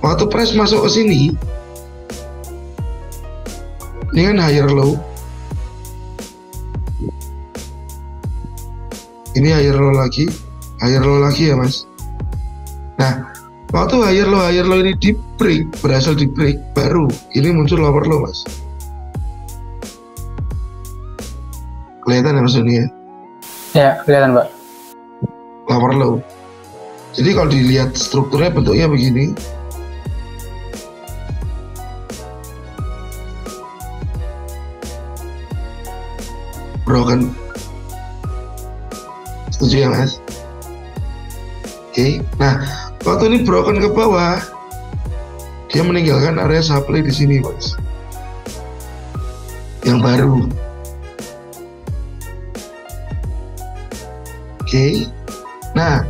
B: waktu price masuk ke sini, ini kan higher low. Ini higher low lagi ya Mas. Nah, waktu higher low ini di break, berhasil di break, baru ini muncul lower low Mas. Kelihatan ya Mas ini ya?
A: Ya, kelihatan Pak.
B: Lower low. Jadi kalau dilihat strukturnya bentuknya begini. Broken. Setuju ya Mas? Oke. Nah, waktu ini broken ke bawah, dia meninggalkan area supply di sini Mas. Yang baru. Oke. Nah,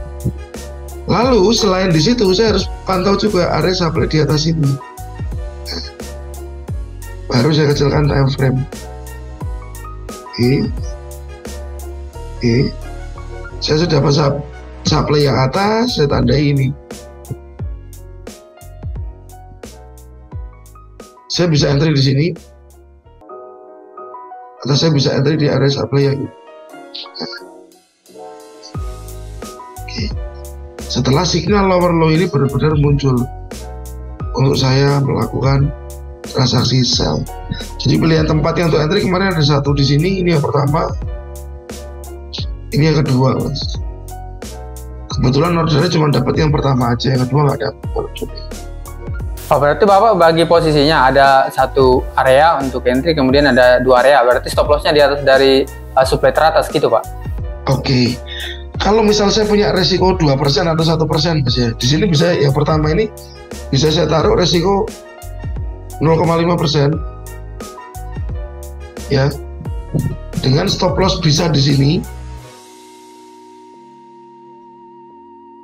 B: lalu selain di situ saya harus pantau juga area supply di atas ini. Baru saya kecilkan time frame. Oke. Saya sudah pasang supply yang atas, saya tandai ini. Saya bisa entry di sini, atau saya bisa entry di area supply yang ini. Oke. Setelah signal lower low ini benar-benar muncul untuk saya melakukan transaksi sell. Jadi pilihan tempat yang untuk entry kemarin ada satu di sini, ini yang pertama, ini yang kedua Mas. Kebetulan ordernya cuma dapat yang pertama aja, yang kedua nggak dapat.
A: Oh, berarti Bapak bagi posisinya ada satu area untuk entry, kemudian ada dua area. Berarti stop loss-nya di atas dari supply teratas gitu Pak?
B: Oke. Kalau misal saya punya resiko 2% atau 1% Mas ya, di sini bisa yang pertama ini bisa saya taruh resiko 0,5% ya, dengan stop loss bisa di sini,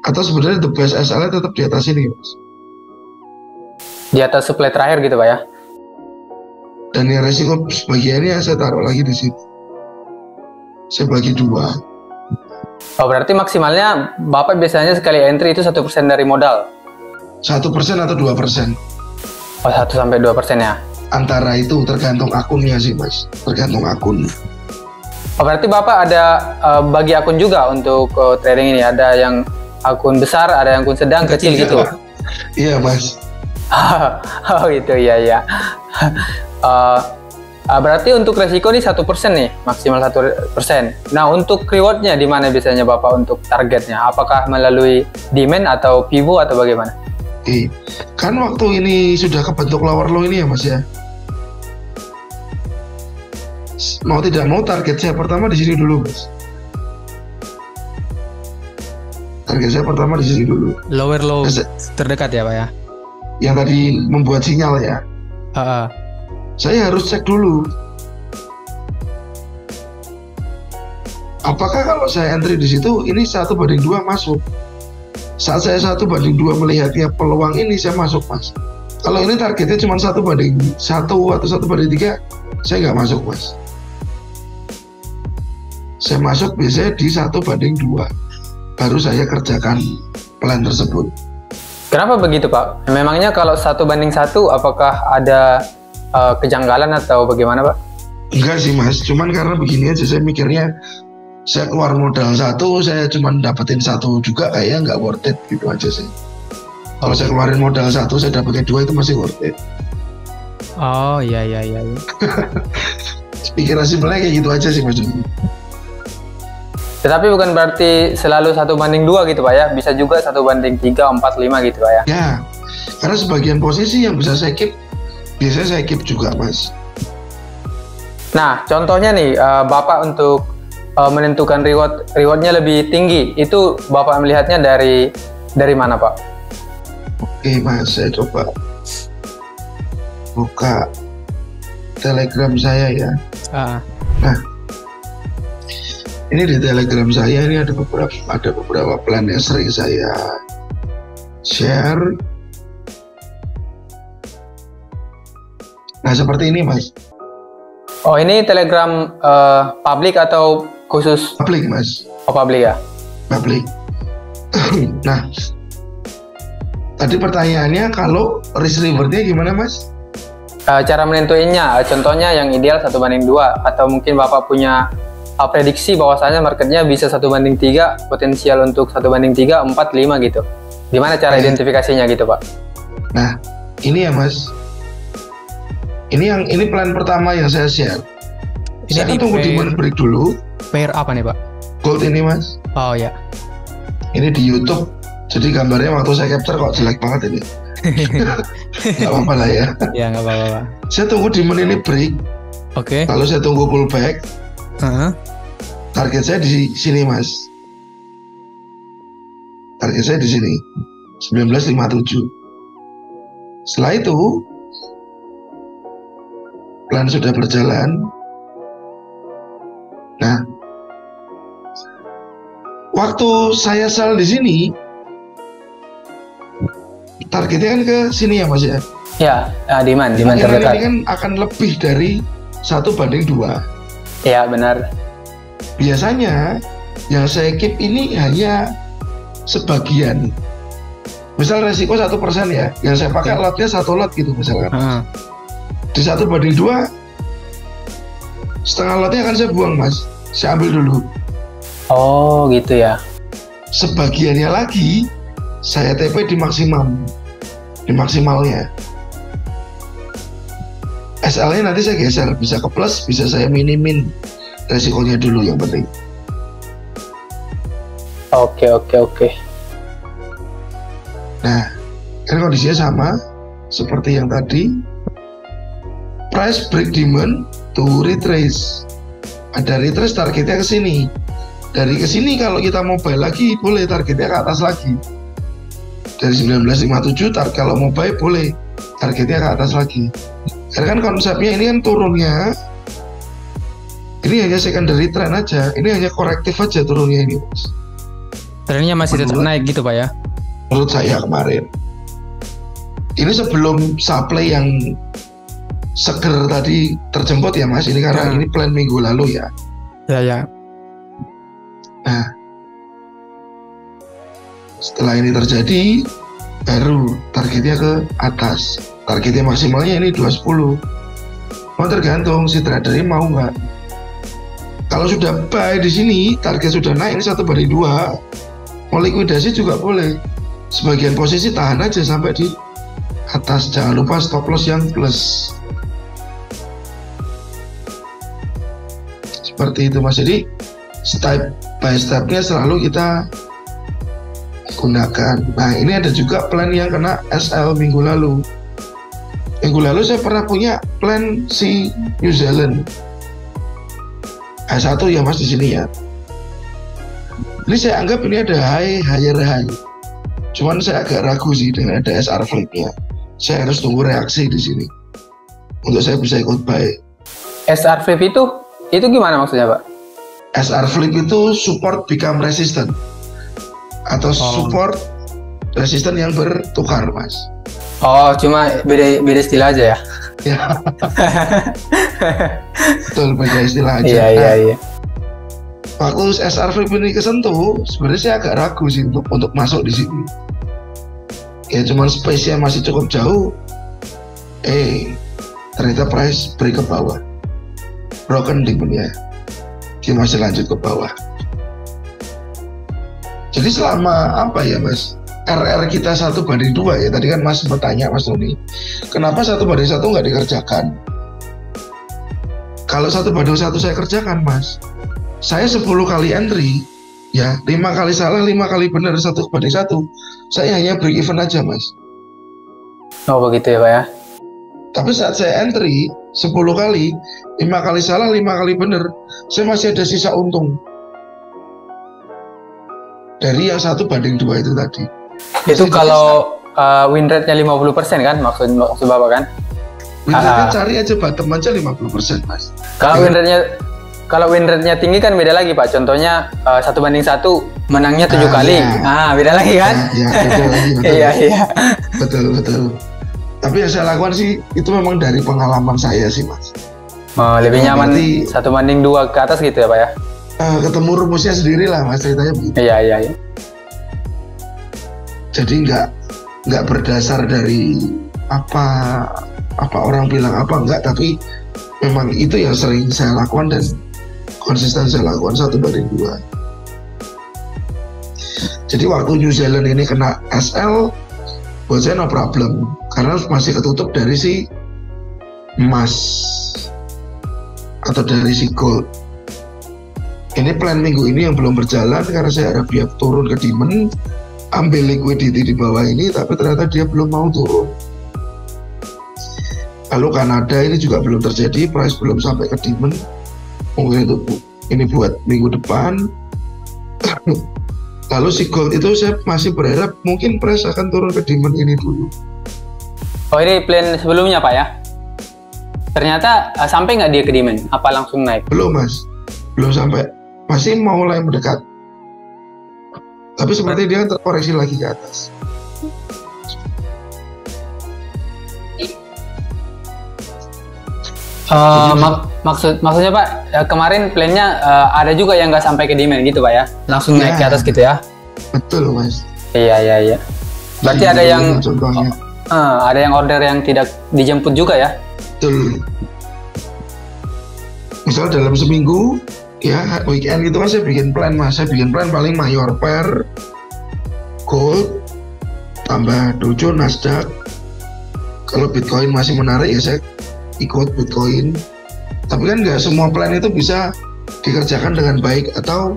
B: atau sebenarnya the best SL tetap di atas ini Mas.
A: Di atas supply terakhir gitu Pak ya?
B: Dan yang resiko sebagiannya saya taruh lagi di sini. Saya bagi dua.
A: Oh, berarti maksimalnya Bapak biasanya sekali entry itu 1% dari modal?
B: 1% atau 2%.
A: Oh, 1-2% ya?
B: Antara itu tergantung akunnya sih Mas. Tergantung akun.
A: Oh, berarti Bapak ada bagi akun juga untuk trading ini? Ada yang akun besar, ada yang akun sedang, kecil gitu?
B: Iya Mas.
A: Oh gitu, ya. Berarti untuk resiko ini 1% nih, maksimal 1%. Nah, untuk rewardnya di mana biasanya Bapak untuk targetnya? Apakah melalui demand atau pivot atau bagaimana?
B: Kan waktu ini sudah kebentuk lower low ini ya Mas ya. Mau tidak mau target saya pertama di sini dulu Mas. Target saya pertama di sini dulu.
C: Lower low terdekat ya Pak ya?
B: Yang tadi membuat sinyal ya. Saya harus cek dulu. Apakah kalau saya entry di situ ini 1:2 masuk? Saat saya 1:2 melihatnya peluang ini, saya masuk, Mas. Kalau ini targetnya cuma 1:1 atau 1:3, saya nggak masuk, Mas. Saya masuk biasanya di 1:2, baru saya kerjakan plan tersebut.
A: Kenapa begitu, Pak? Memangnya kalau 1:1, apakah ada kejanggalan atau bagaimana, Pak?
B: Enggak sih, Mas, cuman karena begini aja, saya mikirnya saya keluar modal 1, saya cuma dapetin 1 juga, kayaknya nggak worth it gitu aja sih. Kalau saya keluarin modal 1, saya dapetin 2, itu masih worth it.
C: Oh iya.
B: Pikiran simpelnya kayak gitu aja sih, Mas.
A: Tetapi bukan berarti selalu 1:2 gitu, Pak ya? Bisa juga 1:3, 4, 5 gitu, Pak ya?
B: Ya, karena sebagian posisi yang bisa saya keep, biasanya saya keep juga, Mas.
A: Nah, contohnya nih, Bapak untuk menentukan rewardnya lebih tinggi, itu Bapak melihatnya dari mana, Pak?
B: Oke, Mas, saya coba buka Telegram saya ya. Nah, ini di Telegram saya ini ada beberapa plan yang sering saya share. Nah, seperti ini, Mas.
A: Oh, ini Telegram publik atau khusus?
B: Publik, Mas.
A: Oh, publik ya?
B: Publik. Nah, tadi pertanyaannya kalau risk rewardnya gimana, Mas?
A: Cara menentuinnya, contohnya yang ideal 1:2, atau mungkin Bapak punya prediksi bahwasanya marketnya bisa 1:3, potensial untuk 1:3, 4, 5 gitu. Gimana cara identifikasinya gitu, Pak?
B: Nah, ini ya, Mas. Ini plan pertama yang saya share. Saya akan tunggu di break dulu.
C: Pair apa nih, Pak?
B: Gold ini, Mas.
C: Oh ya.
B: Ini di YouTube. Jadi gambarnya waktu saya capture kok jelek banget ini. Gak apa-apa lah ya.
C: Ya, nggak apa-apa, Pak.
B: Saya tunggu di menit ini break.
C: Oke.
B: Lalu saya tunggu pullback. Target saya di sini, Mas. Target saya di sini. 19.57. Setelah itu plan sudah berjalan. Nah, waktu saya sell di sini, targetnya kan ke sini ya, Mas ya.
A: Ya, demand terdekat.
B: Ini kan akan lebih dari 1:2.
A: Ya, benar.
B: Biasanya yang saya keep ini hanya sebagian. Misal resiko 1% ya, yang saya pakai lotnya 1 lot gitu misalkan. Di 1:2, setengah lotnya akan saya buang, Mas. Saya ambil dulu.
A: Oh, gitu ya.
B: Sebagiannya lagi saya TP di maksimum, di maksimalnya. SL-nya nanti saya geser, bisa ke plus, bisa saya minimin resikonya dulu yang penting.
A: Oke.
B: Nah, kan kondisinya sama seperti yang tadi. Price break demand to retrace. Ada retrace targetnya ke sini. Dari ke sini kalau kita mau buy lagi boleh targetnya ke atas lagi. Dari 19.57 kalau mau buy boleh targetnya ke atas lagi. Karena kan konsepnya ini kan turunnya. Ini hanya secondary trend aja. Ini hanya korektif aja turunnya ini, Mas.
C: Trennya masih tetap naik gitu, Pak ya?
B: Menurut saya kemarin. Ini sebelum supply yang seger tadi terjemput ya, Mas. Ini karena ini plan minggu lalu ya.
C: Ya.
B: Nah, setelah ini terjadi, baru targetnya ke atas. Targetnya maksimalnya ini 210. Mau tergantung si trader ini mau nggak. Kalau sudah buy di sini, target sudah naik ini 1:2. Mau likuidasi juga boleh. Sebagian posisi tahan aja sampai di atas. Jangan lupa stop loss yang plus. Seperti itu, Mas. Jadi step by stepnya selalu kita gunakan. Nah, ini ada juga plan yang kena SL minggu lalu. Minggu lalu saya pernah punya plan si New Zealand. H1 ya, Mas, di sini ya. Ini saya anggap ini ada higher high. Cuman saya agak ragu sih dengan ada SR flip-nya. Saya harus tunggu reaksi di sini. untuk saya bisa ikut buy.
A: SR flip itu gimana maksudnya Pak?
B: SR flip itu support become resistant atau support resistant yang bertukar, Mas.
A: Oh, cuma beda istilah aja ya?
B: Ya. Betul, beda istilah aja.
A: Iya.
B: Waktu SR flip ini kesentuh, sebenarnya saya agak ragu sih untuk masuk di sini. Ya cuman space-nya masih cukup jauh. Ternyata price break ke bawah. Broken demand-nya. Dia masih lanjut ke bawah. Jadi selama apa ya Mas? RR kita 1:2 ya. Tadi kan Mas bertanya Mas Roni, kenapa 1:1 nggak dikerjakan? Kalau 1:1 saya kerjakan Mas, saya 10 kali entry, ya 5 kali salah, 5 kali benar, 1:1, saya hanya break even aja Mas.
A: Oh begitu ya Pak ya?
B: Tapi saat saya entry 10 kali, 5 kali salah, 5 kali benar, saya masih ada sisa untung dari yang 1:2 itu tadi.
A: Itu kalau win rate-nya 50% kan maksud Bapak kan?
B: Win rate-nya cari aja bottom aja 50% Mas.
A: Kalau win rate-nya tinggi kan beda lagi Pak. Contohnya 1:1 menangnya 7 kali.
B: Ya.
A: Beda lagi kan?
B: Ya, betul lagi.
A: Iya.
B: Betul. Tapi yang saya lakukan sih itu memang dari pengalaman saya sih Mas.
A: Lebih nyaman 1:2 ke atas gitu ya Pak ya?
B: Ketemu rumusnya sendiri lah Mas, ceritanya begitu.
A: Iya.
B: Jadi nggak berdasar dari apa orang bilang apa enggak, tapi memang itu yang sering saya lakukan dan konsisten saya lakukan 1:2. Jadi waktu New Zealand ini kena SL, buat saya no problem karena masih ketutup dari si emas atau dari si gold. Ini plan minggu ini yang belum berjalan karena saya harap dia turun ke demand, ambil liquidity di bawah ini, tapi ternyata dia belum mau turun. Lalu Kanada ini juga belum terjadi, price belum sampai ke demand, mungkin itu ini buat minggu depan. Lalu si gold itu saya masih berharap mungkin price akan turun ke demand ini dulu.
A: Oh ini plan sebelumnya Pak ya? Ternyata sampai nggak dia ke demand? Apa langsung naik?
B: Belum Mas, belum sampai, masih mau mulai mendekat. Tapi seperti dia terkoreksi lagi ke atas.
A: Maksudnya Pak, kemarin plannya ada juga yang nggak sampai ke demand gitu Pak ya? Langsung naik ke atas gitu ya?
B: Betul Mas.
A: Iya. Berarti ada yang contohnya. Ada yang order yang tidak dijemput juga ya?
B: Betul. Misal dalam seminggu, ya weekend gitu kan saya bikin plan Mas. Saya bikin plan paling mayor pair, gold, tambah Dojo, Nasdaq. Kalau Bitcoin masih menarik ya saya ikut Bitcoin. Tapi kan nggak semua plan itu bisa dikerjakan dengan baik atau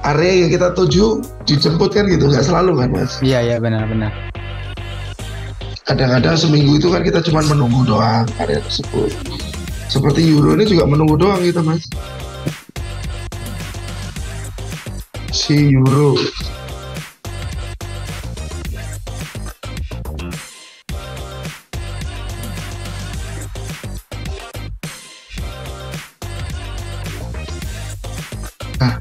B: area yang kita tuju dijemput kan gitu, nggak selalu kan Mas.
C: Iya benar.
B: Kadang-kadang seminggu itu kan kita cuma menunggu doang area tersebut. Seperti euro ini juga menunggu doang gitu Mas. Si euro. Nah,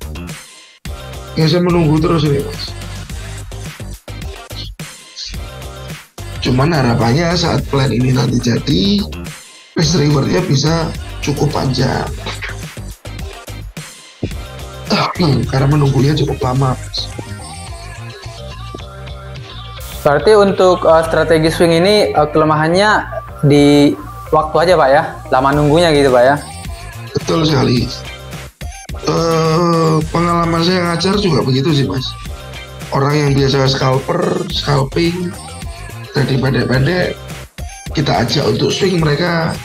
B: ya saya menunggu terus ini Mas. Cuman harapannya saat plan ini nanti jadi, risk rewardnya bisa cukup panjang. Karena menunggunya cukup lama Mas.
A: Berarti untuk strategi swing ini kelemahannya di waktu aja Pak ya? Lama nunggunya gitu Pak ya?
B: Betul sekali. Pengalaman saya ngajar juga begitu sih Mas. Orang yang biasa scalping dari pendek-pendek kita ajak untuk swing, mereka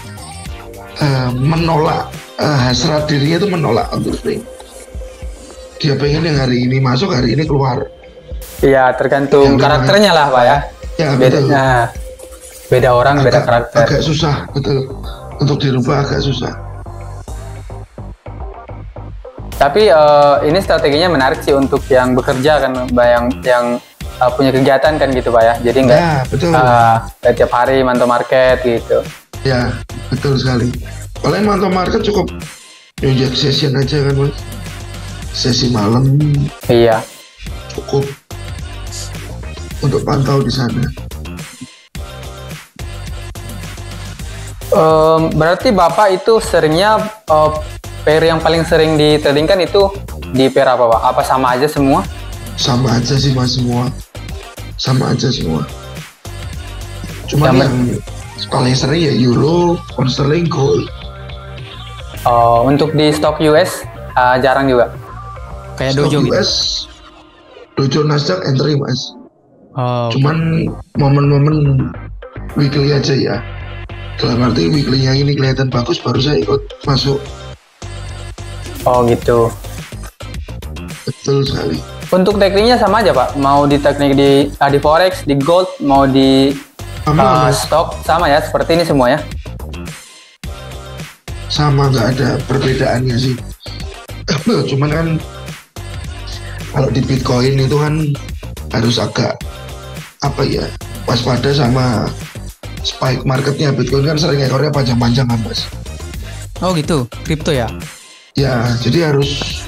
B: menolak, hasrat dirinya itu menolak untuk swing. Dia pengen yang hari ini masuk, hari ini keluar.
A: Iya, tergantung karakternya lah Pak ya.
B: Ya
A: beda orang, beda karakter.
B: Agak susah, betul. Untuk dirubah agak susah.
A: Tapi ini strateginya menarik sih untuk yang bekerja kan, yang punya kegiatan kan gitu Pak ya. Jadi nggak
B: Ya, betul.
A: nggak tiap hari mantau market gitu.
B: Ya, betul sekali. Paling mantau market cukup project session aja kan Mas. Sesi malam
A: Iya.
B: cukup untuk pantau di sana.
A: Berarti Bapak itu seringnya pair yang paling sering di trading kan itu di pair apa Pak? Apa sama aja semua?
B: Sama aja sih Mas semua. Sama aja semua. Cuma yang paling sering ya euro, pound sterling, gold.
A: Untuk di stok US jarang juga.
C: Kayak
B: Stok
C: dojo gitu.
B: US, dojo Nasdaq entry Mas.
C: Oh,
B: Cuman momen-momen weekly aja ya. Dalam arti weekly-nya ini kelihatan bagus baru saya ikut masuk.
A: Oh gitu.
B: Betul sekali.
A: Untuk tekniknya sama aja Pak. Mau di teknik di forex, di gold, mau di
B: Sama Mas.
A: stok sama ya. Seperti ini semua ya.
B: Sama, nggak ada perbedaannya sih. Cuman kan kalau di Bitcoin itu kan harus agak apa ya, waspada sama spike marketnya. Bitcoin kan sering ekornya panjang-panjang kan Mas.
C: oh gitu. Kripto ya?
B: Ya, jadi harus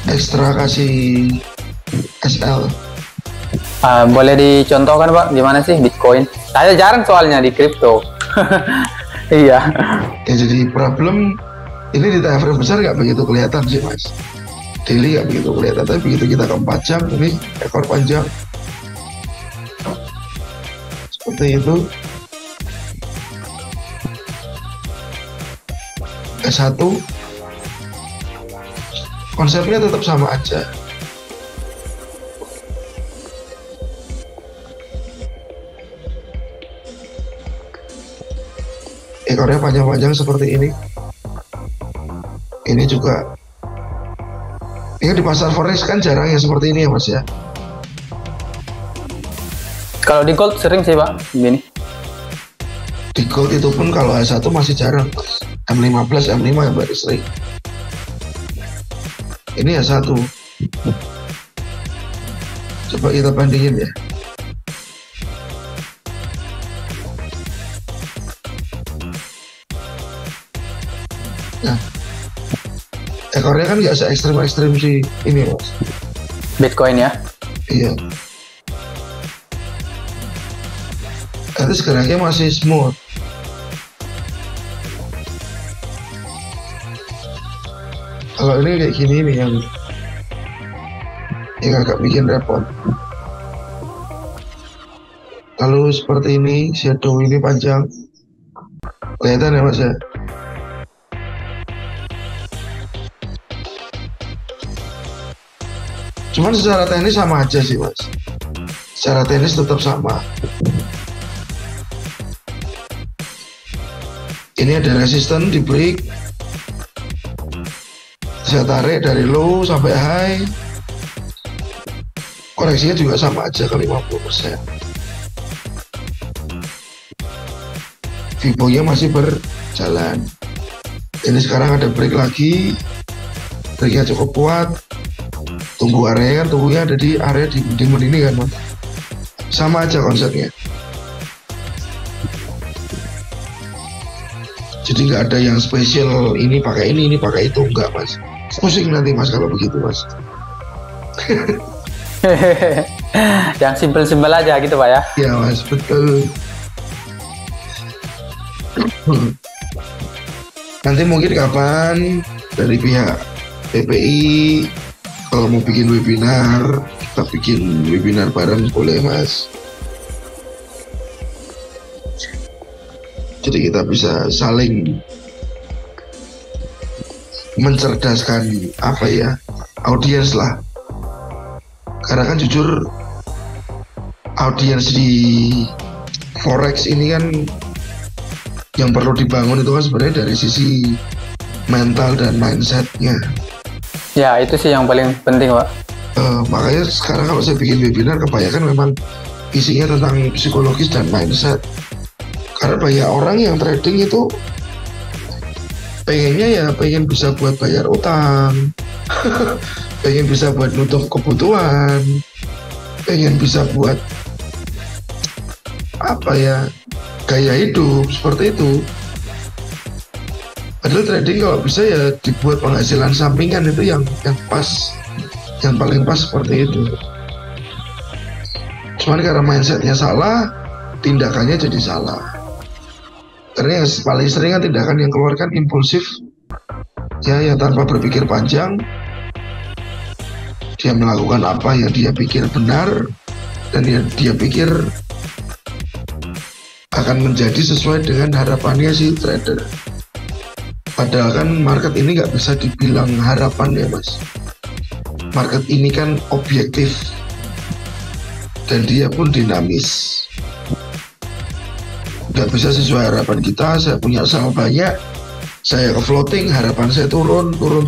B: ekstra kasih SL.
A: Boleh dicontohkan Pak, gimana sih Bitcoin? Saya jarang soalnya di kripto. Iya.
B: Ya jadi problem ini di time frame besar nggak begitu kelihatan sih Mas. Daily nggak begitu kelihatan, tapi begitu kita ke 4 jam ini ekor panjang seperti itu. S1 konsepnya tetap sama aja. Ekornya panjang-panjang seperti ini. Ini juga. Ini di pasar forex kan jarang ya seperti ini ya Mas ya.
A: Kalau di gold sering sih Pak, gini.
B: Di gold itu pun kalau S1 masih jarang Mas. M15, M5 yang baru sering. Ini S1. Coba kita bandingin ya. Nah, ekornya kan nggak se-ekstrim-ekstrim sih ini Mas.
A: Bitcoin ya.
B: Iya. Nanti sekarangnya masih smooth. Kalau ini kayak gini nih yang agak bikin repot. Lalu seperti ini, shadow ini panjang. Kelihatan ya Mas ya? Cuman secara teknis sama aja sih Mas. Secara teknis tetap sama. Ini ada resisten di break. Saya tarik dari low sampai high. Koreksinya juga sama aja ke 50%. Fibo-nya masih berjalan. Ini sekarang ada break lagi. Breaknya cukup kuat. Tunggu area kan, tunggunya ada di area di demand ini kan Mas. Sama aja konsepnya. Jadi nggak ada yang spesial ini pakai ini pakai itu, enggak Mas. Pusing nanti Mas kalau begitu Mas.
A: Yang simpel-simpel aja gitu Pak ya.
B: Ya Mas, betul. Nanti mungkin kapan dari pihak PPI kalau mau bikin webinar, kita bikin webinar bareng boleh Mas. Jadi kita bisa saling mencerdaskan apa ya, audiens lah. Karena kan jujur audiens di forex ini kan yang perlu dibangun itu kan sebenarnya dari sisi mental dan mindsetnya.
A: Ya itu sih yang paling penting Pak.
B: Makanya sekarang kalau saya bikin webinar kebanyakan memang isinya tentang psikologis dan mindset. Karena banyak orang yang trading itu pengennya ya pengen bisa buat bayar utang, pengen bisa buat nutup kebutuhan. pengen bisa buat apa ya, gaya hidup seperti itu. Padahal trading kalau bisa ya dibuat penghasilan sampingan itu yang pas, yang paling pas seperti itu. Cuman karena mindsetnya salah, tindakannya jadi salah. Karena yang paling sering kan tindakan yang keluarkan impulsif, ya, yang tanpa berpikir panjang. Dia melakukan apa yang dia pikir benar dan dia pikir akan menjadi sesuai dengan harapannya si trader. Padahal kan market ini nggak bisa dibilang harapan ya mas. Market ini kan objektif dan dia pun dinamis. Nggak bisa sesuai harapan kita. Saya punya saham banyak, saya ke floating, harapan saya turun, belum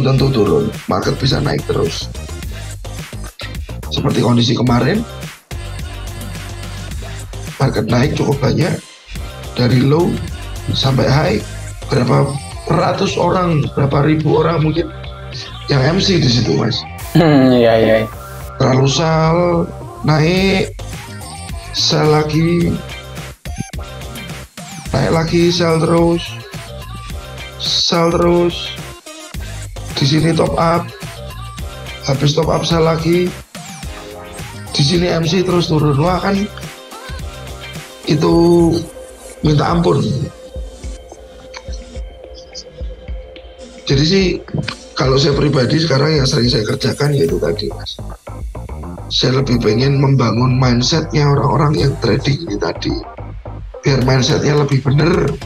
B: tentu turun. Market bisa naik terus. Seperti kondisi kemarin, market naik cukup banyak dari low sampai high. Berapa ratus orang, berapa ribu orang mungkin yang MC di situ mas.
A: Iya.
B: Terlalu sell, naik, sell lagi, naik lagi, sell terus. Di sini top up, habis top up sell lagi. Di sini MC terus turun. Wah kan itu minta ampun. Jadi sih kalau saya pribadi sekarang yang sering saya kerjakan yaitu tadi mas, saya lebih pengen membangun mindsetnya orang-orang yang trading ini tadi, biar mindsetnya lebih bener,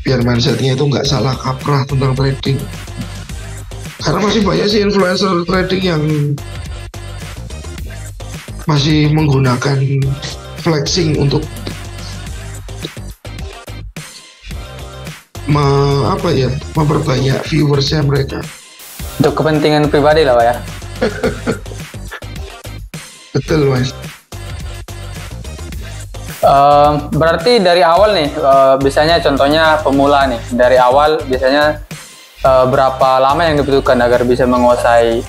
B: biar mindsetnya itu nggak salah kaprah tentang trading. Karena masih banyak sih influencer trading yang masih menggunakan flexing untuk memperbanyak viewersnya mereka.
A: Untuk kepentingan pribadi lah Pak ya.
B: Betul mas.
A: Berarti dari awal nih, biasanya contohnya pemula nih, dari awal biasanya berapa lama yang dibutuhkan agar bisa menguasai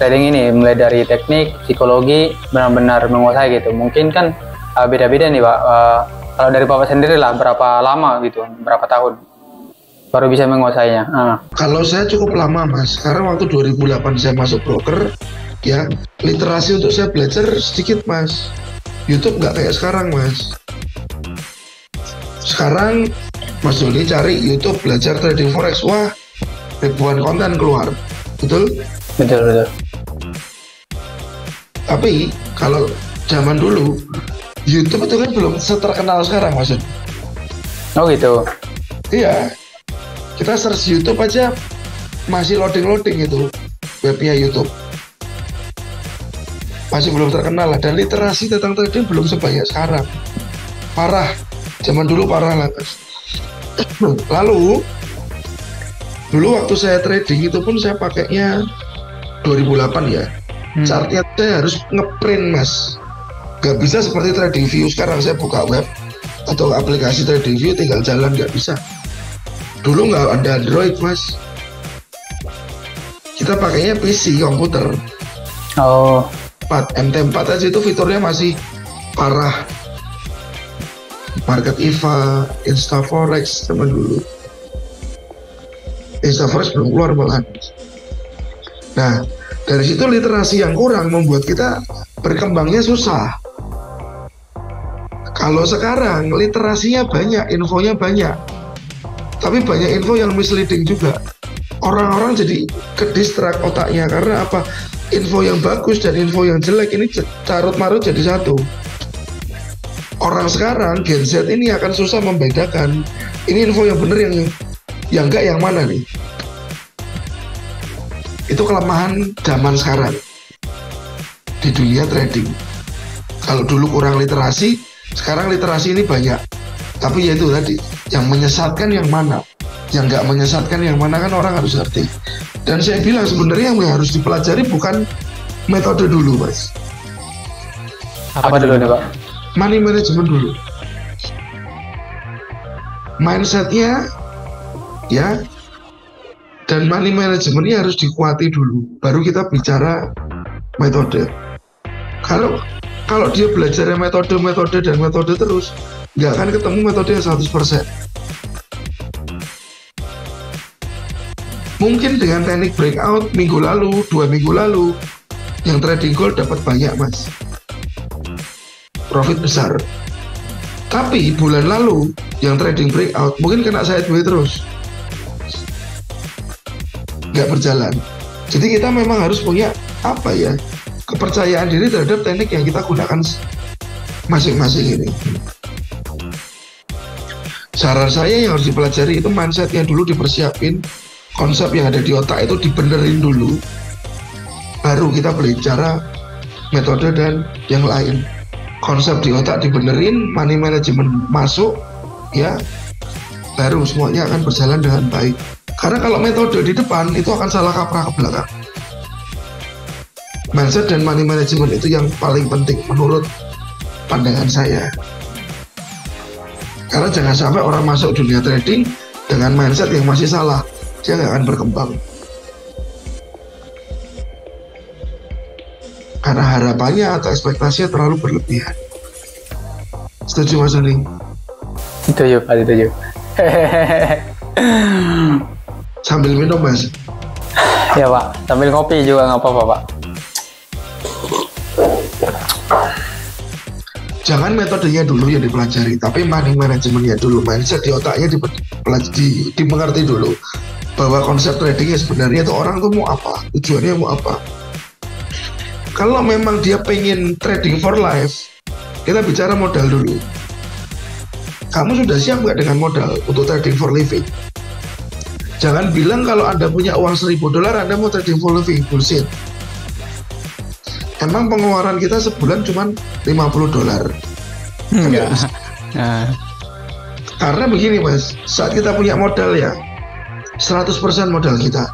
A: trading ini, mulai dari teknik, psikologi, benar-benar menguasai gitu. Mungkin kan beda-beda nih Pak. Kalau dari Bapak sendiri lah, berapa lama gitu, berapa tahun baru bisa menguasainya?
B: Kalau saya cukup lama mas, karena waktu 2008 saya masuk broker, ya literasi untuk saya belajar sedikit mas. YouTube nggak kayak sekarang mas. Sekarang Mas Doni cari YouTube belajar trading forex, wah ribuan konten keluar, betul?
A: Betul.
B: Tapi kalau zaman dulu YouTube itu kan belum seterkenal sekarang mas.
A: Oh gitu.
B: Iya, kita search YouTube aja masih loading itu webnya YouTube. Masih belum terkenal lah, dan literasi tentang trading belum sebanyak sekarang. Parah, zaman dulu parah lah mas. Lalu dulu waktu saya trading itu pun saya pakainya 2008 ya. Chartnya saya harus ngeprint mas. Gak bisa seperti TradingView sekarang saya buka web atau aplikasi TradingView tinggal jalan, gak bisa. Dulu nggak ada Android mas. Kita pakainya PC, komputer.
A: Oh.
B: MT4 aja itu fiturnya masih parah. Market EVA, Instaforex zaman dulu. Instaforex belum keluar malah. Nah, dari situ literasi yang kurang membuat kita berkembangnya susah. Kalau sekarang literasinya banyak, infonya banyak, tapi banyak info yang misleading juga. Orang-orang jadi kedistrak otaknya karena apa? Info yang bagus dan info yang jelek ini carut marut jadi satu. Orang sekarang Gen Z ini akan susah membedakan ini info yang benar yang enggak, yang mana nih. Itu kelemahan zaman sekarang di dunia trading. Kalau dulu kurang literasi, sekarang literasi ini banyak. Tapi ya itu tadi, yang menyesatkan yang mana, yang nggak menyesatkan yang mana kan orang harus ngerti. Dan saya bilang sebenarnya yang harus dipelajari bukan metode dulu mas.
A: Apa dulu nih Pak?
B: Money management dulu. Mindsetnya ya Dan money managementnya harus dikuati dulu, baru kita bicara metode. Kalau dia belajar metode terus, nggak akan ketemu metode yang 100%. Mungkin dengan teknik breakout minggu lalu, 2 minggu lalu, yang trading gold dapat banyak mas, profit besar. Tapi bulan lalu yang trading breakout mungkin kena sideways terus, nggak berjalan. Jadi kita memang harus punya kepercayaan diri terhadap teknik yang kita gunakan masing-masing ini. Saran saya yang harus dipelajari itu mindsetnya dulu dipersiapin, konsep yang ada di otak itu dibenerin dulu, baru kita berbicara metode dan yang lain. Konsep di otak dibenerin, money management masuk, ya, baru semuanya akan berjalan dengan baik. Karena kalau metode di depan itu akan salah kaprah ke belakang. Mindset dan money management itu yang paling penting menurut pandangan saya. Karena jangan sampai orang masuk dunia trading dengan mindset yang masih salah, dia nggak akan berkembang. Karena harapannya atau ekspektasinya terlalu berlebihan. Setuju Mas Doni?
A: Setuju Pak, setuju.
B: Sambil minum Mas?
A: Ya Pak, sambil ngopi juga nggak apa-apa Pak.
B: Jangan metodenya dulu yang dipelajari, tapi money managementnya dulu, mindset di otaknya dimengerti dulu. Bahwa konsep tradingnya sebenarnya itu orang tuh mau apa, tujuannya mau apa. Kalau memang dia pengen trading for life, kita bicara modal dulu. Kamu sudah siap nggak dengan modal untuk trading for living? Jangan bilang kalau Anda punya uang $1.000 Anda mau trading for living, bullshit. Emang pengeluaran kita sebulan cuma $50?
C: Enggak.
B: Karena begini mas, saat kita punya modal ya 100% modal kita,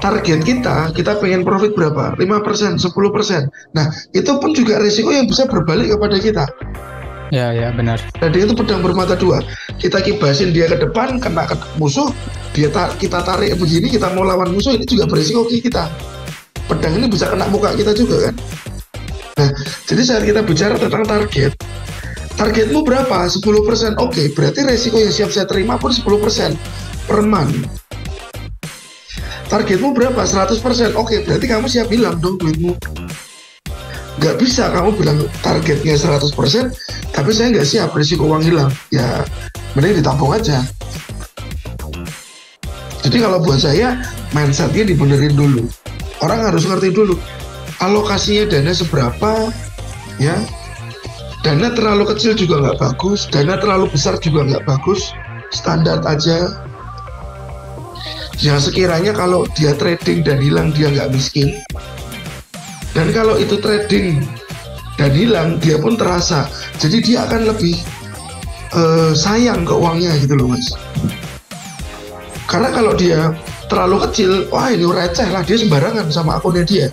B: target kita pengen profit berapa? 5%, 10%. Nah itu pun juga risiko yang bisa berbalik kepada kita.
C: Ya benar.
B: Jadi itu pedang bermata dua. Kita kibasin dia ke depan, kena ke musuh, kita tarik begini, kita mau lawan musuh, ini juga berisiko kita. Pedang ini bisa kena muka kita juga kan. Nah jadi saat kita bicara tentang targetmu berapa? 10%. Oke, berarti resiko yang siap saya terima pun 10% per month. Targetmu berapa? 100%. Oke, berarti kamu siap hilang dong duitmu. Nggak bisa kamu bilang targetnya 100%, tapi saya nggak siap risiko uang hilang. Ya, mending ditampung aja. Jadi kalau buat saya, mindsetnya dibenerin dulu. Orang harus ngerti dulu, alokasinya dana seberapa, ya. Dana terlalu kecil juga nggak bagus, dana terlalu besar juga nggak bagus, standar aja. Ya sekiranya kalau dia trading dan hilang dia nggak miskin, dan kalau itu trading dan hilang dia pun terasa, jadi dia akan lebih sayang ke uangnya gitu loh mas. Karena kalau dia terlalu kecil, wah ini receh lah, dia sembarangan sama akunnya dia.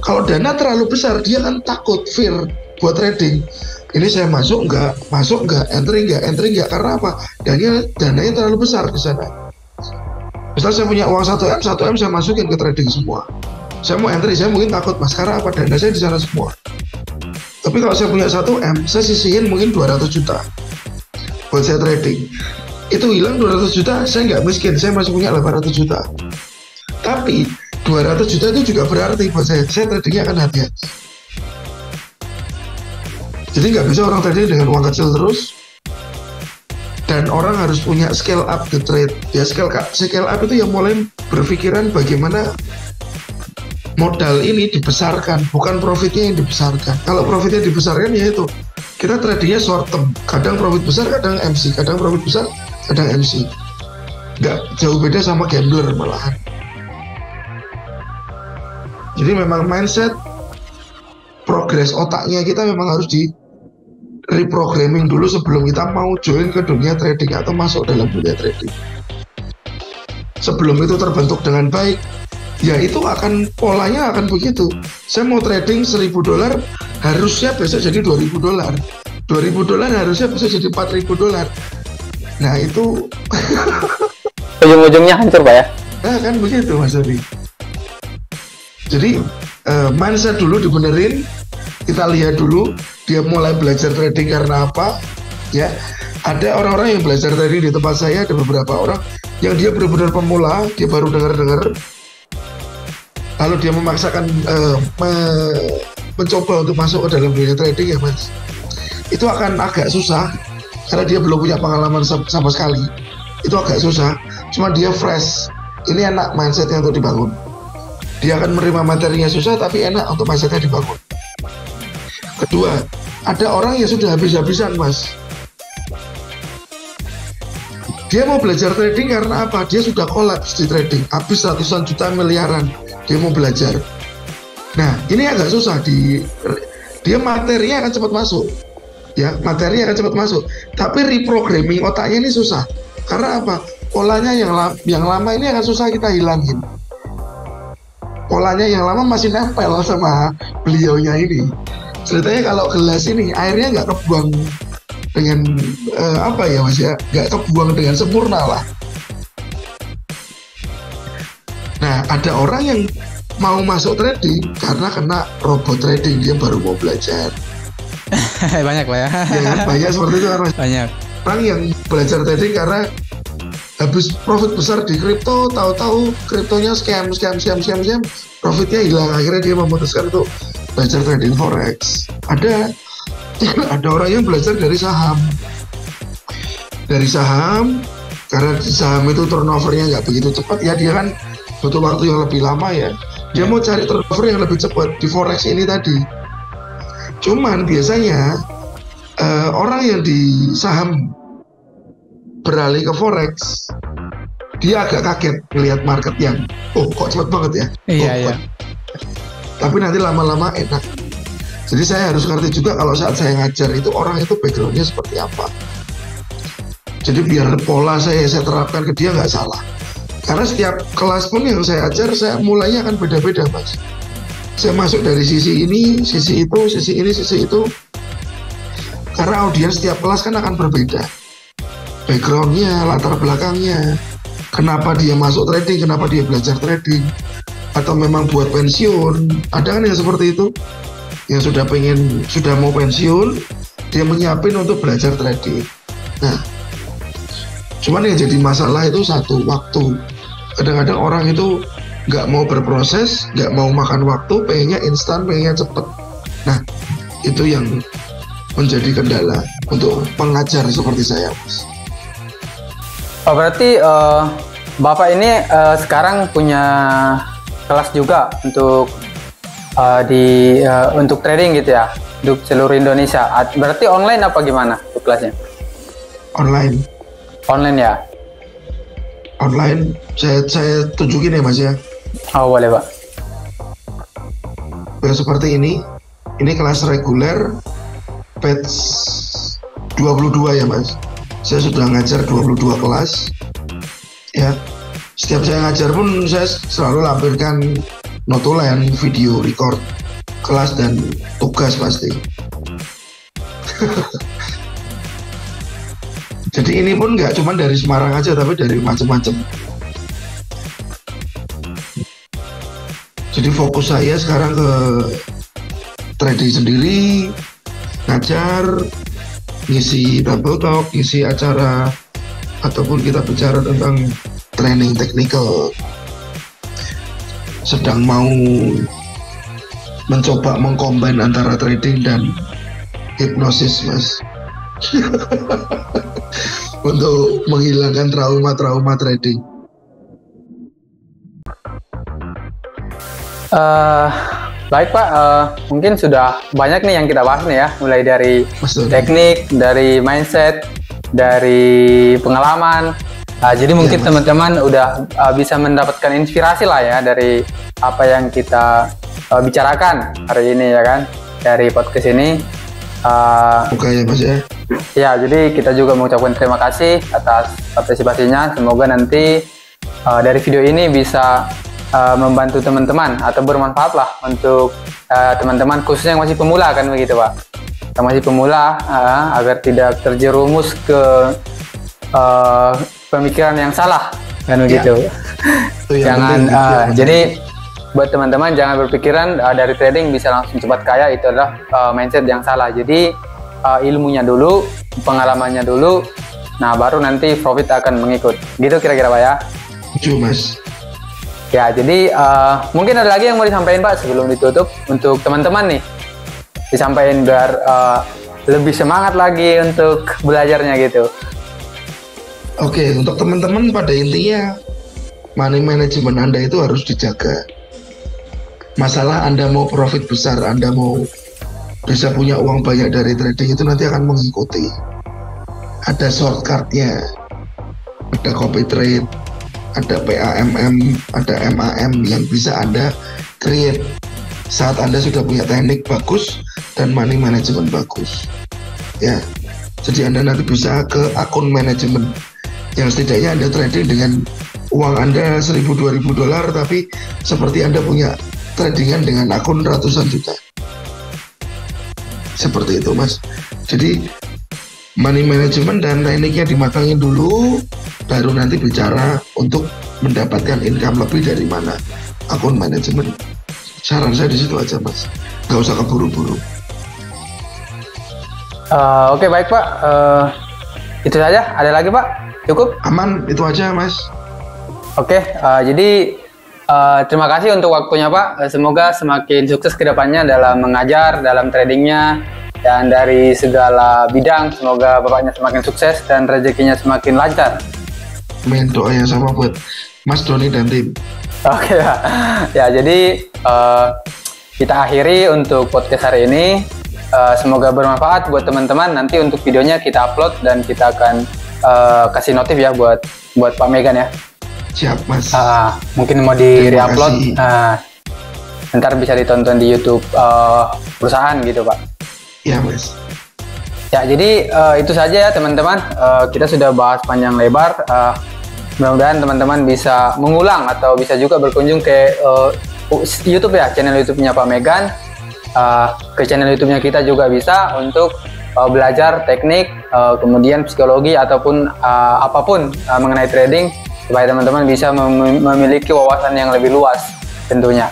B: Kalau dana terlalu besar dia kan takut, fear buat trading. Ini saya masuk nggak, entry nggak, karena apa? Dananya terlalu besar di sana. Misal saya punya uang 1M saya masukin ke trading semua. Saya mau entry, saya mungkin takut mas, karena apa? Dana saya di sana semua. Tapi kalau saya punya 1M, saya sisihin mungkin 200 juta buat saya trading. Itu hilang 200 juta, saya nggak miskin, saya masih punya 800 juta. Tapi 200 juta itu juga berarti buat saya tradingnya akan hati-hati. Jadi nggak bisa orang trading dengan uang kecil terus. Dan orang harus punya scale up the trade. Ya scale up itu yang mulai berpikiran bagaimana modal ini dibesarkan, bukan profitnya yang dibesarkan. Kalau profitnya dibesarkan ya itu kita tradingnya short term, kadang profit besar, kadang MC, kadang profit besar, kadang MC. Nggak jauh beda sama gambler malahan. Jadi memang mindset, progres otaknya kita memang harus di reprogramming dulu sebelum kita mau join ke dunia trading atau masuk dalam dunia trading. Sebelum itu terbentuk dengan baik, ya itu akan polanya akan begitu. Saya mau trading $1.000 harusnya besok jadi $2.000. $2.000 harusnya besok jadi $4.000. Nah itu
A: ujung-ujungnya hancur Pak ya.
B: Nah kan begitu Mas Abi. Jadi mindset dulu dibenerin, kita lihat dulu dia mulai belajar trading karena apa ya. Ada orang-orang yang belajar trading di tempat saya, ada beberapa orang yang dia benar-benar pemula, dia baru dengar-dengar, lalu dia memaksakan mencoba untuk masuk ke dalam dunia trading ya Mas. Itu akan agak susah karena dia belum punya pengalaman sama sekali. Itu agak susah, cuma dia fresh. Ini enak mindsetnya untuk dibangun. Dia akan menerima materinya susah, tapi enak untuk mindsetnya dibangun. Kedua, ada orang yang sudah habis-habisan Mas. Dia mau belajar trading karena apa? Dia sudah kolaps di trading, habis ratusan juta miliaran. Dia mau belajar. Nah, ini agak susah. Dia materinya akan cepat masuk. Ya, materi akan cepat masuk. Tapi reprogramming otaknya ini susah. Karena apa? Polanya yang lama ini akan susah kita hilangin. Polanya yang lama masih nempel sama beliaunya ini. Ceritanya kalau gelas ini airnya nggak kebuang dengan apa ya Mas ya, nggak kebuang dengan sempurna lah. Nah, ada orang yang mau masuk trading karena kena robot trading, dia baru mau belajar.
C: Banyak Pak ya.
B: Ya kan? Banyak seperti itu kan Mas.
C: Banyak.
B: Orang yang belajar trading karena habis profit besar di kripto, tahu-tahu kriptonya scam, profitnya hilang, akhirnya dia memutuskan untuk belajar trading forex. Ada orang yang belajar dari saham. Dari saham, karena saham itu turnovernya nggak begitu cepat ya, dia kan butuh waktu yang lebih lama ya. Dia mau cari turnover yang lebih cepat di forex ini tadi. Cuman biasanya orang yang di saham beralih ke forex, dia agak kaget melihat market yang kok cepat banget ya.
C: Iya.
B: Tapi nanti lama-lama enak. Jadi saya harus ngerti juga kalau saat saya ngajar itu orang itu backgroundnya seperti apa. Jadi biar pola saya terapkan ke dia nggak salah. Karena setiap kelas pun yang saya ajar, saya mulainya akan beda-beda Mas. Saya masuk dari sisi ini, sisi itu, sisi ini, sisi itu. Karena audiens setiap kelas kan akan berbeda. Backgroundnya, latar belakangnya, kenapa dia masuk trading, kenapa dia belajar trading, atau memang buat pensiun. Ada kan yang seperti itu, yang sudah mau pensiun, dia menyiapin untuk belajar trading. Nah, cuman yang jadi masalah itu satu, waktu. Kadang-kadang orang itu nggak mau berproses, nggak mau makan waktu, pengennya instan, pengennya cepet. Nah, itu yang menjadi kendala untuk pengajar seperti saya Mas.
A: Oh, berarti Bapak ini sekarang punya kelas juga untuk untuk trading gitu ya, untuk seluruh Indonesia. Berarti online apa gimana untuk kelasnya? Online ya.
B: Online. Saya tunjukin ya Mas ya.
A: Oh boleh Pak.
B: Ya, seperti ini kelas reguler batch 22 ya Mas. Saya sudah ngajar 22 kelas ya. Setiap saya ngajar pun saya selalu lampirkan notulen, video record kelas dan tugas pasti. Jadi ini pun nggak cuma dari Semarang aja, tapi dari macam-macam. Jadi fokus saya sekarang ke trading sendiri, ngajar, ngisi double talk, ngisi acara, ataupun kita bicara tentang training technical. Sedang mau mencoba mengcombine antara trading dan hipnosis Mas. Untuk menghilangkan trauma-trauma trading.
A: Baik Pak, mungkin sudah banyak nih yang kita bahas nih ya, mulai dari teknik, dari mindset, dari pengalaman. Jadi mungkin teman-teman udah bisa mendapatkan inspirasi lah ya dari apa yang kita bicarakan hari ini ya kan, dari podcast ini.
B: Oke ya Mas ya.
A: Ya, jadi kita juga mengucapkan terima kasih atas partisipasinya. Semoga nanti dari video ini bisa membantu teman-teman atau bermanfaat lah untuk teman-teman khususnya yang masih pemula kan begitu Pak. Yang masih pemula agar tidak terjerumus ke pemikiran yang salah kan begitu. Jangan jadi buat teman-teman jangan berpikiran dari trading bisa langsung cepat kaya, itu adalah mindset yang salah. Jadi ilmunya dulu, pengalamannya dulu, nah baru nanti profit akan mengikut. Gitu kira-kira Pak ya.
B: Mas.
A: Ya, jadi mungkin ada lagi yang mau disampaikan Pak sebelum ditutup untuk teman-teman nih, disampaikan biar lebih semangat lagi untuk belajarnya gitu.
B: Oke, untuk teman-teman pada intinya money management Anda itu harus dijaga. Masalah Anda mau profit besar, Anda mau bisa punya uang banyak dari trading itu nanti akan mengikuti. Ada shortcutnya, ada copy trade, ada PAMM, ada MAM yang bisa Anda create saat Anda sudah punya teknik bagus dan money management bagus. Ya, jadi Anda nanti bisa ke akun manajemen yang setidaknya Anda trading dengan uang Anda $1.000-2.000, tapi seperti Anda punya tradingan dengan akun ratusan juta. Seperti itu Mas. Jadi money management dan tekniknya dimatangin dulu, baru nanti bicara untuk mendapatkan income lebih dari mana akun manajemen. Saran saya di situ aja Mas, nggak usah keburu-buru.
A: Oke, baik Pak, itu saja. Ada lagi Pak? Cukup?
B: Aman, itu aja Mas.
A: Oke, jadi terima kasih untuk waktunya Pak. Semoga semakin sukses ke depannya dalam mengajar, dalam tradingnya, dan dari segala bidang. Semoga Bapaknya semakin sukses dan rezekinya semakin lancar.
B: Amin, doanya sama buat Mas Doni dan tim.
A: Oke Pak. Ya, jadi kita akhiri untuk podcast hari ini. Semoga bermanfaat buat teman-teman. Nanti untuk videonya kita upload dan kita akan kasih notif ya buat Pak Megan ya.
B: Siap Mas.
A: Mungkin mau di re-upload. Ntar bisa ditonton di YouTube perusahaan gitu Pak.
B: Iya Mas.
A: Ya, jadi itu saja ya teman-teman. Kita sudah bahas panjang lebar. Mudah-mudahan teman-teman bisa mengulang atau bisa juga berkunjung ke YouTube ya, channel YouTube-nya Pak Megan. Ke channel YouTube-nya kita juga bisa untuk belajar teknik, kemudian psikologi ataupun apapun mengenai trading, supaya teman-teman bisa memiliki wawasan yang lebih luas tentunya.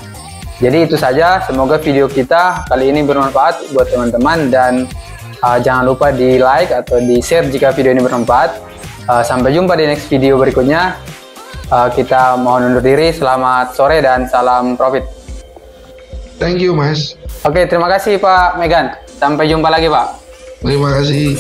A: Jadi itu saja, semoga video kita kali ini bermanfaat buat teman-teman, dan jangan lupa di like atau di share jika video ini bermanfaat. Sampai jumpa di next video berikutnya. Kita mohon undur diri, selamat sore dan salam profit.
B: Thank you Mas.
A: Oke, terima kasih Pak Megan. Sampai jumpa lagi Pak.
B: Terima kasih.